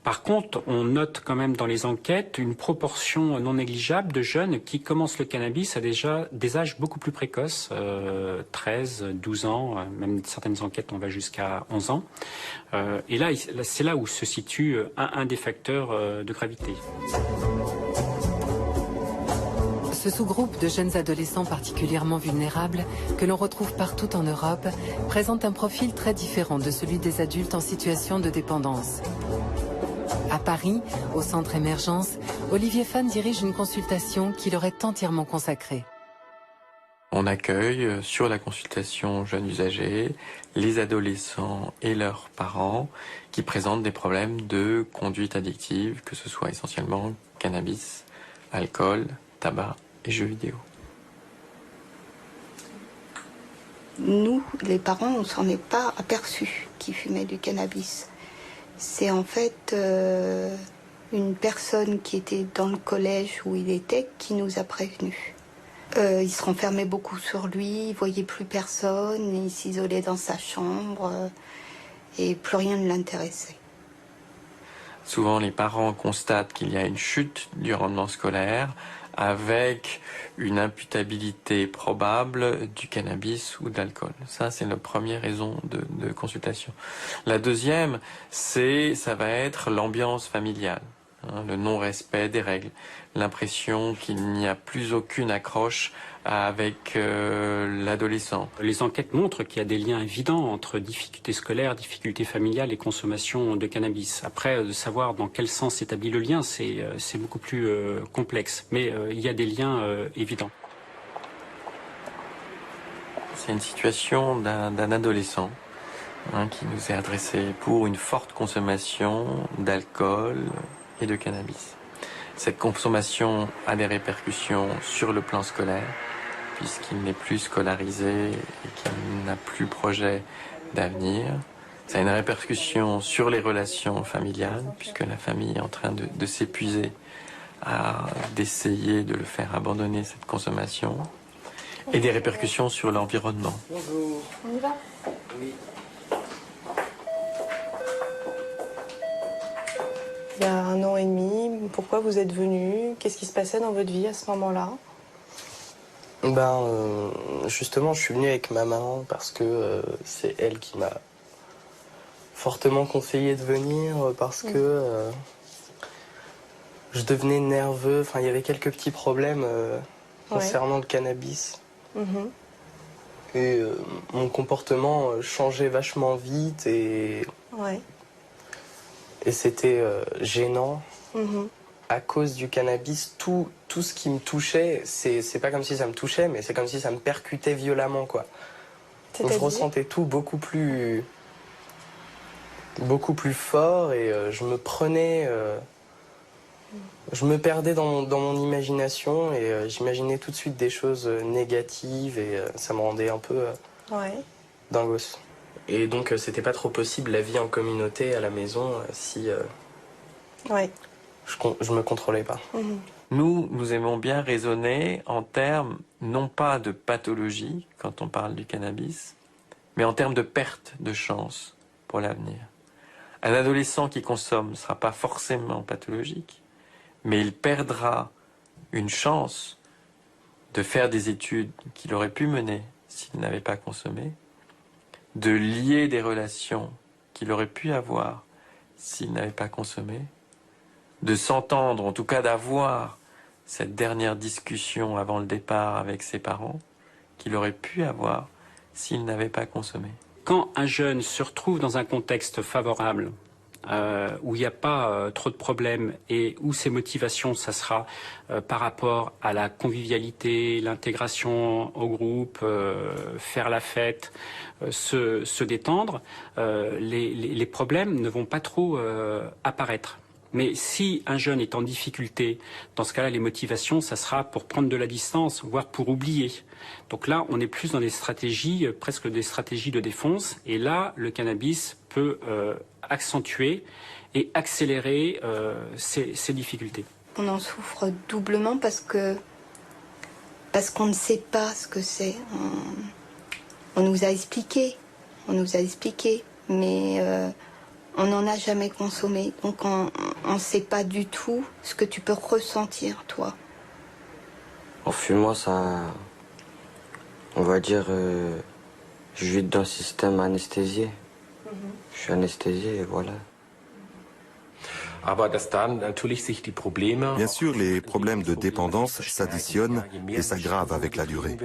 Par contre, on note quand même dans les enquêtes une proportion non négligeable de jeunes qui commencent le cannabis à déjà des âges beaucoup plus précoces, 13, 12 ans, même certaines enquêtes on va jusqu'à 11 ans. Et là, c'est là où se situe un des facteurs de gravité. Ce sous-groupe de jeunes adolescents particulièrement vulnérables, que l'on retrouve partout en Europe, présente un profil très différent de celui des adultes en situation de dépendance. À Paris, au centre Émergence, Olivier Fan dirige une consultation qui leur est entièrement consacrée. On accueille sur la consultation jeunes usagers les adolescents et leurs parents qui présentent des problèmes de conduite addictive, que ce soit essentiellement cannabis, alcool, tabac et jeux vidéo. Nous, les parents, on ne s'en est pas aperçus qu'ils fumaient du cannabis. C'est en fait une personne qui était dans le collège où il était qui nous a prévenus. Il se renfermait beaucoup sur lui, il voyait plus personne, il s'isolait dans sa chambre et plus rien ne l'intéressait. Souvent, les parents constatent qu'il y a une chute du rendement scolaire avec une imputabilité probable du cannabis ou de l'alcool. Ça, c'est la première raison de consultation. La deuxième, ça va être l'ambiance familiale, le non-respect des règles, l'impression qu'il n'y a plus aucune accroche avec l'adolescent. Les enquêtes montrent qu'il y a des liens évidents entre difficultés scolaires, difficultés familiales et consommation de cannabis. Après, de savoir dans quel sens s'établit le lien, c'est beaucoup plus complexe. Mais il y a des liens évidents. C'est une situation d'un adolescent qui nous est adressé pour une forte consommation d'alcool et de cannabis. Cette consommation a des répercussions sur le plan scolaire, puisqu'il n'est plus scolarisé et qu'il n'a plus projet d'avenir. Ça a une répercussion sur les relations familiales, puisque la famille est en train de s'épuiser d'essayer de le faire abandonner cette consommation, et des répercussions sur l'environnement. Bonjour. On y va ? Oui. Il y a 1 an et demi, pourquoi vous êtes venu? Qu'est-ce qui se passait dans votre vie à ce moment-là? Justement, je suis venu avec ma maman parce que c'est elle qui m'a fortement conseillé de venir parce que je devenais nerveux. Enfin, il y avait quelques petits problèmes concernant le cannabis. Et mon comportement changeait vachement vite et c'était gênant. À cause du cannabis, tout ce qui me touchait, c'est pas comme si ça me touchait, mais c'est comme si ça me percutait violemment, quoi. Donc je ressentais tout beaucoup plus fort et je me prenais... je me perdais dans mon imagination et j'imaginais tout de suite des choses négatives et ça me rendait un peu dingos. Et donc c'était pas trop possible la vie en communauté à la maison si je me contrôlais pas. Nous aimons bien raisonner en termes non pas de pathologie quand on parle du cannabis, mais en termes de perte de chance pour l'avenir. Un adolescent qui consomme ne sera pas forcément pathologique, mais il perdra une chance de faire des études qu'il aurait pu mener s'il n'avait pas consommé, de lier des relations qu'il aurait pu avoir s'il n'avait pas consommé, de s'entendre, en tout cas d'avoir cette dernière discussion avant le départ avec ses parents qu'il aurait pu avoir s'il n'avait pas consommé. Quand un jeune se retrouve dans un contexte favorable, où il n'y a pas trop de problèmes et où ses motivations, ça sera par rapport à la convivialité, l'intégration au groupe, faire la fête, se détendre, les problèmes ne vont pas trop apparaître. Mais si un jeune est en difficulté, dans ce cas-là, les motivations, ça sera pour prendre de la distance, voire pour oublier. Donc là, on est plus dans des stratégies, presque des stratégies de défense. Et là, le cannabis peut accentuer et accélérer ces difficultés. On en souffre doublement parce qu'on ne sait pas ce que c'est. On nous a expliqué, mais on n'en a jamais consommé. Donc on ne sait pas du tout ce que tu peux ressentir, toi. En fumant, ça, on va dire, je vis dans un système anesthésié. Je suis anesthésié et voilà. Bien sûr, les problèmes de dépendance s'additionnent et s'aggravent avec la durée.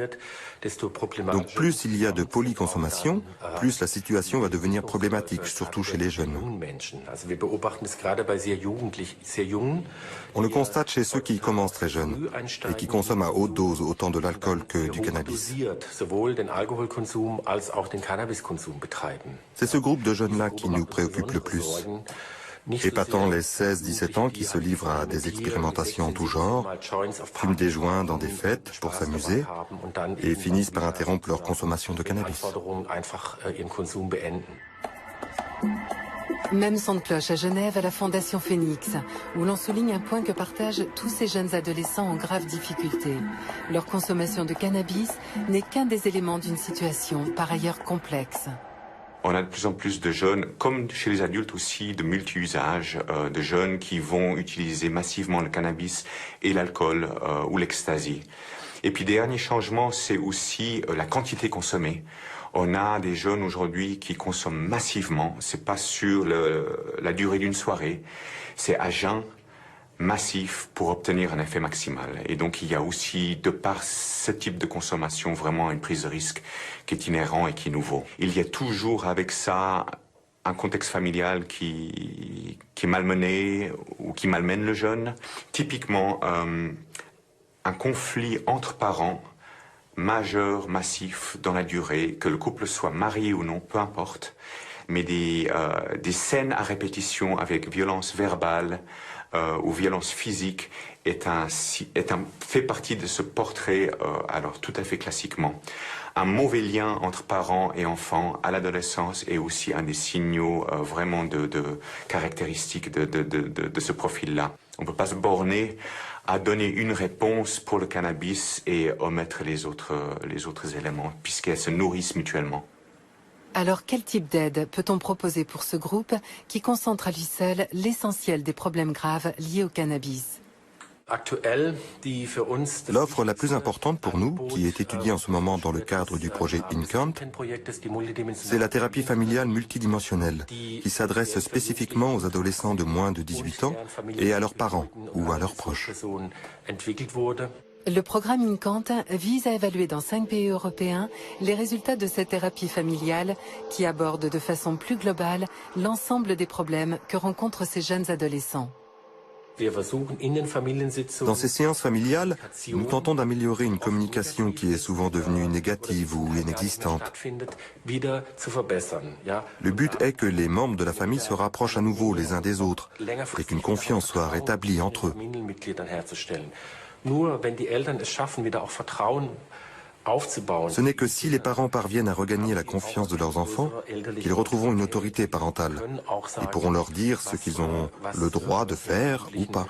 Donc plus il y a de polyconsommation, plus la situation va devenir problématique, surtout chez les jeunes. On le constate chez ceux qui commencent très jeunes et qui consomment à haute dose autant de l'alcool que du cannabis. C'est ce groupe de jeunes-là qui nous préoccupe le plus. Épatant les 16-17 ans qui se livrent à des expérimentations en tout genre, fument des joints dans des fêtes pour s'amuser et finissent par interrompre leur consommation de cannabis. Même son de cloche à Genève à la Fondation Phoenix, où l'on souligne un point que partagent tous ces jeunes adolescents en grave difficulté. Leur consommation de cannabis n'est qu'un des éléments d'une situation par ailleurs complexe. On a de plus en plus de jeunes, comme chez les adultes aussi, de multi-usages, de jeunes qui vont utiliser massivement le cannabis et l'alcool ou l'ecstasy. Et puis, dernier changement, c'est aussi la quantité consommée. On a des jeunes aujourd'hui qui consomment massivement. C'est pas sur la durée d'une soirée, c'est à jeun, massif pour obtenir un effet maximal. Et donc il y a aussi, de par ce type de consommation, vraiment une prise de risque qui est inhérent et qui est nouveau. Il y a toujours avec ça un contexte familial qui est malmené ou qui malmène le jeune. Typiquement, un conflit entre parents majeur, massif dans la durée, que le couple soit marié ou non, peu importe, mais des scènes à répétition avec violence verbale, ou violence physique fait partie de ce portrait, alors tout à fait classiquement. Un mauvais lien entre parents et enfants à l'adolescence est aussi un des signaux vraiment de caractéristiques de ce profil-là. On ne peut pas se borner à donner une réponse pour le cannabis et omettre les autres éléments, puisqu'elles se nourrissent mutuellement. Alors, quel type d'aide peut-on proposer pour ce groupe qui concentre à lui seul l'essentiel des problèmes graves liés au cannabis? L'offre la plus importante pour nous, qui est étudiée en ce moment dans le cadre du projet InCant, c'est la thérapie familiale multidimensionnelle, qui s'adresse spécifiquement aux adolescents de moins de 18 ans et à leurs parents ou à leurs proches. Le programme InCant vise à évaluer dans 5 pays européens les résultats de cette thérapie familiale qui aborde de façon plus globale l'ensemble des problèmes que rencontrent ces jeunes adolescents. Dans ces séances familiales, nous tentons d'améliorer une communication qui est souvent devenue négative ou inexistante. Le but est que les membres de la famille se rapprochent à nouveau les uns des autres et qu'une confiance soit rétablie entre eux. Ce n'est que si les parents parviennent à regagner la confiance de leurs enfants qu'ils retrouveront une autorité parentale et pourront leur dire ce qu'ils ont le droit de faire ou pas.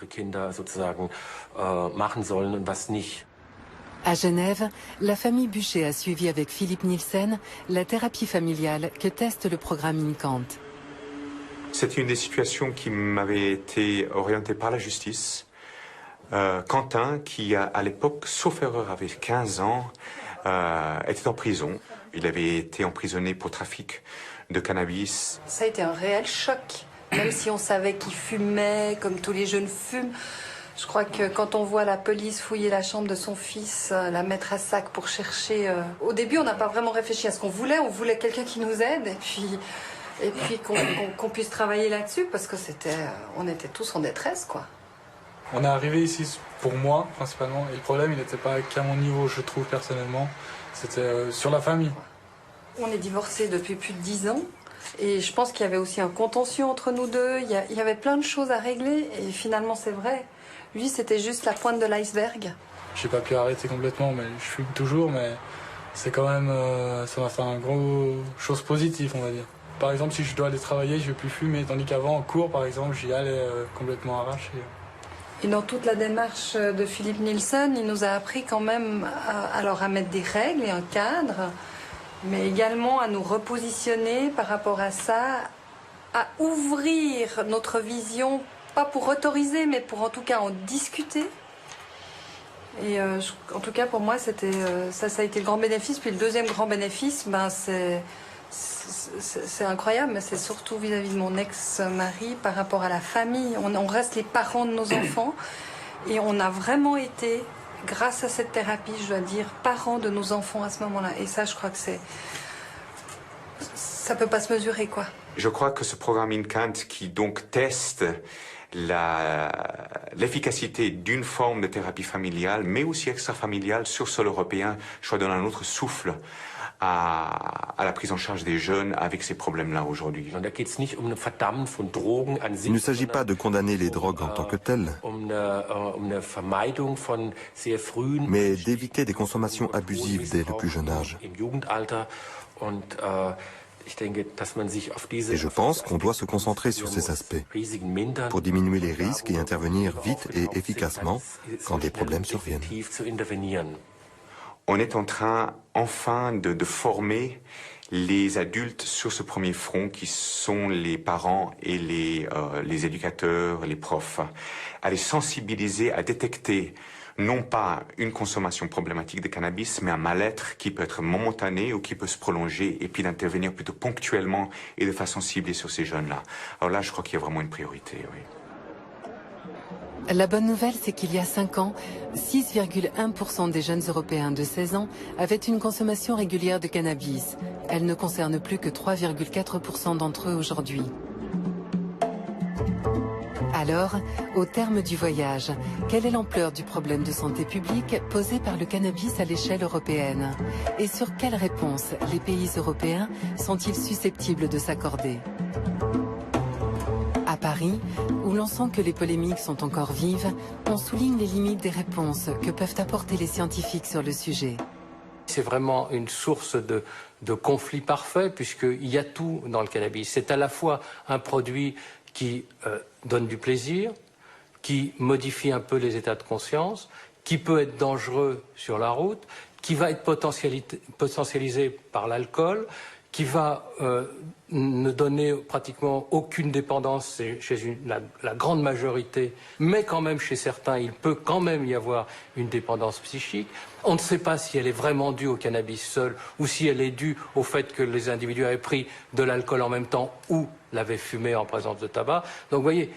À Genève, la famille Bûcher a suivi avec Philippe Nielsen la thérapie familiale que teste le programme InCant. C'est une des situations qui m'avait été orientée par la justice. Quentin, qui à l'époque, sauf erreur, avait 15 ans, était en prison. Il avait été emprisonné pour trafic de cannabis. Ça a été un réel choc, même si on savait qu'il fumait, comme tous les jeunes fument. Je crois que quand on voit la police fouiller la chambre de son fils, la mettre à sac pour chercher... Au début, on n'a pas vraiment réfléchi à ce qu'on voulait. On voulait quelqu'un qui nous aide et puis qu'on puisse travailler là-dessus parce que on était tous en détresse, quoi. On est arrivé ici pour moi, principalement, et le problème, il n'était pas qu'à mon niveau, je trouve, personnellement. C'était sur la famille. On est divorcés depuis plus de 10 ans, et je pense qu'il y avait aussi un contentieux entre nous deux. Il y avait plein de choses à régler, et finalement, c'est vrai. Lui, c'était juste la pointe de l'iceberg. J'ai pas pu arrêter complètement, mais je fume toujours, mais c'est quand même... ça m'a fait un gros chose positive, on va dire. Par exemple, si je dois aller travailler, je vais plus fumer, tandis qu'avant, en cours, par exemple, j'y allais complètement arraché. Et dans toute la démarche de Philippe Nielsen, il nous a appris quand même à mettre des règles et un cadre, mais également à nous repositionner par rapport à ça, à ouvrir notre vision, pas pour autoriser, mais pour en tout cas en discuter. Et en tout cas, pour moi, ça a été le grand bénéfice. Puis le deuxième grand bénéfice, c'est incroyable, mais c'est surtout vis-à-vis de mon ex-mari par rapport à la famille. On reste les parents de nos enfants et on a vraiment été, grâce à cette thérapie, je dois dire, parents de nos enfants à ce moment-là. Et ça, je crois que ça peut pas se mesurer, quoi. Je crois que ce programme InCant qui donc teste l'efficacité d'une forme de thérapie familiale, mais aussi extrafamiliale sur sol européen, je crois donne un autre souffle à la prise en charge des jeunes avec ces problèmes-là aujourd'hui. Il ne s'agit pas de condamner les drogues en tant que telles, mais d'éviter des consommations abusives dès le plus jeune âge. Et je pense qu'on doit se concentrer sur ces aspects pour diminuer les risques et intervenir vite et efficacement quand des problèmes surviennent. On est en train, enfin, de former les adultes sur ce premier front qui sont les parents et les éducateurs, les profs, à les sensibiliser, à détecter non pas une consommation problématique de cannabis, mais un mal-être qui peut être momentané ou qui peut se prolonger et puis d'intervenir plutôt ponctuellement et de façon ciblée sur ces jeunes-là. Alors là, je crois qu'il y a vraiment une priorité, oui. La bonne nouvelle, c'est qu'il y a 5 ans, 6,1% des jeunes Européens de 16 ans avaient une consommation régulière de cannabis. Elle ne concerne plus que 3,4% d'entre eux aujourd'hui. Alors, au terme du voyage, quelle est l'ampleur du problème de santé publique posé par le cannabis à l'échelle européenne? Et sur quelles réponses les pays européens sont-ils susceptibles de s'accorder? À Paris, où l'on sent que les polémiques sont encore vives, on souligne les limites des réponses que peuvent apporter les scientifiques sur le sujet. C'est vraiment une source de conflit parfait, puisqu'il y a tout dans le cannabis. C'est à la fois un produit qui donne du plaisir, qui modifie un peu les états de conscience, qui peut être dangereux sur la route, qui va être potentialisé par l'alcool, qui va ne donner pratiquement aucune dépendance chez la grande majorité, mais quand même chez certains, il peut quand même y avoir une dépendance psychique. On ne sait pas si elle est vraiment due au cannabis seul ou si elle est due au fait que les individus avaient pris de l'alcool en même temps ou l'avaient fumé en présence de tabac. Donc vous voyez,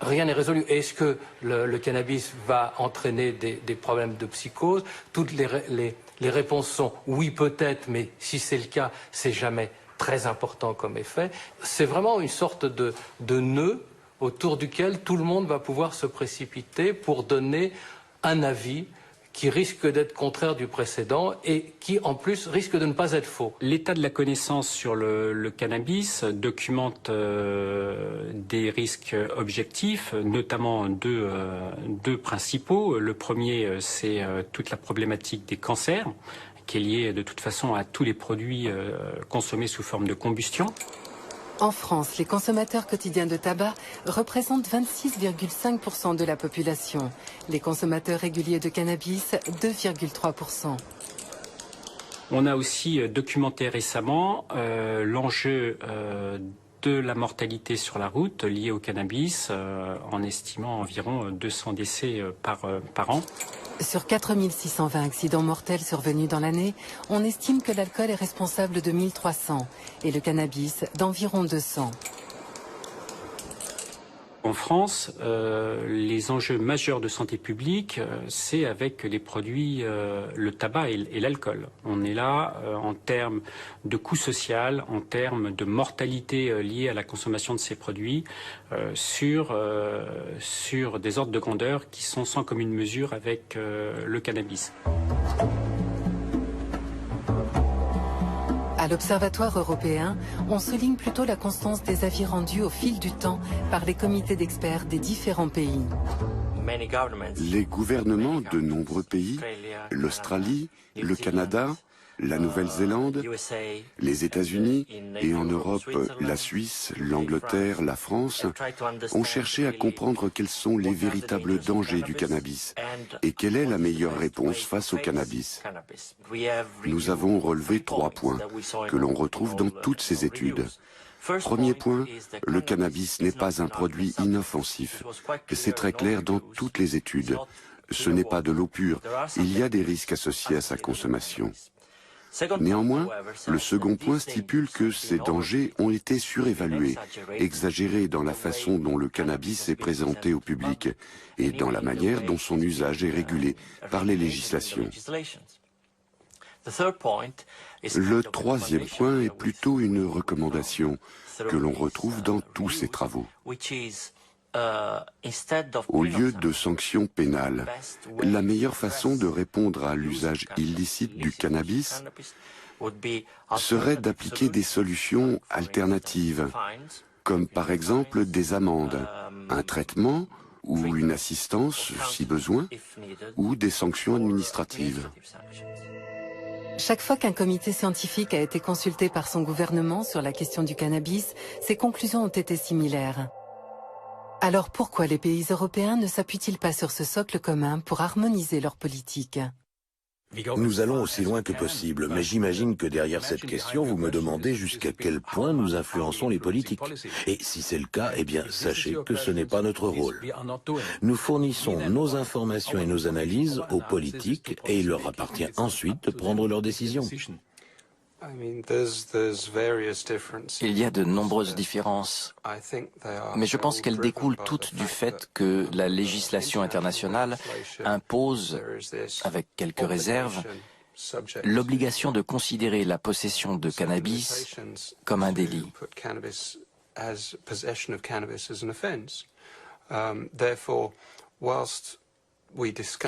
rien n'est résolu. Est-ce que le cannabis va entraîner des problèmes de psychose? Toutes les réponses sont oui peut-être, mais si c'est le cas, c'est jamais très important comme effet. C'est vraiment une sorte de nœud autour duquel tout le monde va pouvoir se précipiter pour donner un avis qui risque d'être contraire du précédent et qui, en plus, risque de ne pas être faux. L'état de la connaissance sur le cannabis documente des risques objectifs, notamment deux principaux. Le premier, c'est toute la problématique des cancers, qui est liée de toute façon à tous les produits consommés sous forme de combustion. En France, les consommateurs quotidiens de tabac représentent 26,5% de la population. Les consommateurs réguliers de cannabis, 2,3%. On a aussi documenté récemment l'enjeu de la mortalité sur la route liée au cannabis, en estimant environ 200 décès par an. Sur 4620 accidents mortels survenus dans l'année, on estime que l'alcool est responsable de 1300 et le cannabis d'environ 200. En France, les enjeux majeurs de santé publique, c'est avec les produits, le tabac et l'alcool. On est là en termes de coût social, en termes de mortalité liée à la consommation de ces produits, sur des ordres de grandeur qui sont sans commune mesure avec le cannabis. À l'Observatoire européen, on souligne plutôt la constance des avis rendus au fil du temps par les comités d'experts des différents pays. Les gouvernements de nombreux pays, l'Australie, le Canada, la Nouvelle-Zélande, les États-Unis et en Europe, la Suisse, l'Angleterre, la France, ont cherché à comprendre quels sont les véritables dangers du cannabis et quelle est la meilleure réponse face au cannabis. Nous avons relevé 3 points que l'on retrouve dans toutes ces études. Premier point, le cannabis n'est pas un produit inoffensif. C'est très clair dans toutes les études. Ce n'est pas de l'eau pure. Il y a des risques associés à sa consommation. Néanmoins, le second point stipule que ces dangers ont été surévalués, exagérés dans la façon dont le cannabis est présenté au public et dans la manière dont son usage est régulé par les législations. Le troisième point est plutôt une recommandation que l'on retrouve dans tous ces travaux. Au lieu de sanctions pénales, la meilleure façon de répondre à l'usage illicite du cannabis serait d'appliquer des solutions alternatives, comme par exemple des amendes, un traitement ou une assistance si besoin, ou des sanctions administratives. Chaque fois qu'un comité scientifique a été consulté par son gouvernement sur la question du cannabis, ses conclusions ont été similaires. Alors pourquoi les pays européens ne s'appuient-ils pas sur ce socle commun pour harmoniser leur politique ? Nous allons aussi loin que possible, mais j'imagine que derrière cette question, vous me demandez jusqu'à quel point nous influençons les politiques. Et si c'est le cas, eh bien, sachez que ce n'est pas notre rôle. Nous fournissons nos informations et nos analyses aux politiques et il leur appartient ensuite de prendre leurs décisions. Il y a de nombreuses différences, mais je pense qu'elles découlent toutes du fait que la législation internationale impose, avec quelques réserves, l'obligation de considérer la possession de cannabis comme un délit.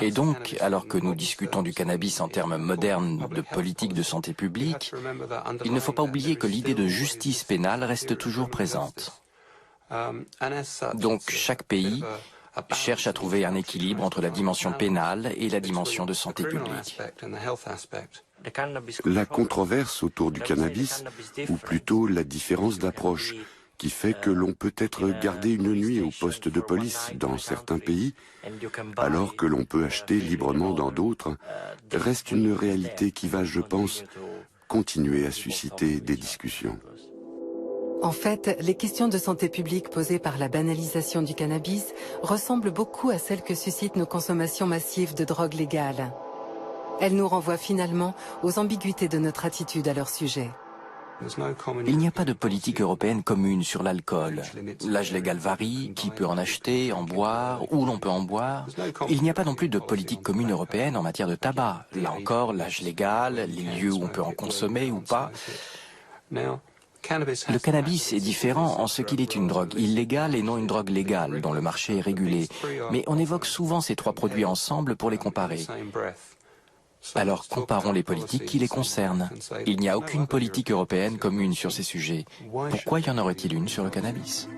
Et donc, alors que nous discutons du cannabis en termes modernes de politique de santé publique, il ne faut pas oublier que l'idée de justice pénale reste toujours présente. Donc, chaque pays cherche à trouver un équilibre entre la dimension pénale et la dimension de santé publique. La controverse autour du cannabis, ou plutôt la différence d'approche, qui fait que l'on peut être gardé une nuit au poste de police dans certains pays, alors que l'on peut acheter librement dans d'autres, reste une réalité qui va, je pense, continuer à susciter des discussions. En fait, les questions de santé publique posées par la banalisation du cannabis ressemblent beaucoup à celles que suscitent nos consommations massives de drogue légale. Elles nous renvoient finalement aux ambiguïtés de notre attitude à leur sujet. Il n'y a pas de politique européenne commune sur l'alcool. L'âge légal varie, qui peut en acheter, en boire, où l'on peut en boire. Il n'y a pas non plus de politique commune européenne en matière de tabac. Là encore, l'âge légal, les lieux où on peut en consommer ou pas. Le cannabis est différent en ce qu'il est une drogue illégale et non une drogue légale, dont le marché est régulé. Mais on évoque souvent ces trois produits ensemble pour les comparer. Alors comparons les politiques qui les concernent. Il n'y a aucune politique européenne commune sur ces sujets. Pourquoi y en aurait-il une sur le cannabis ?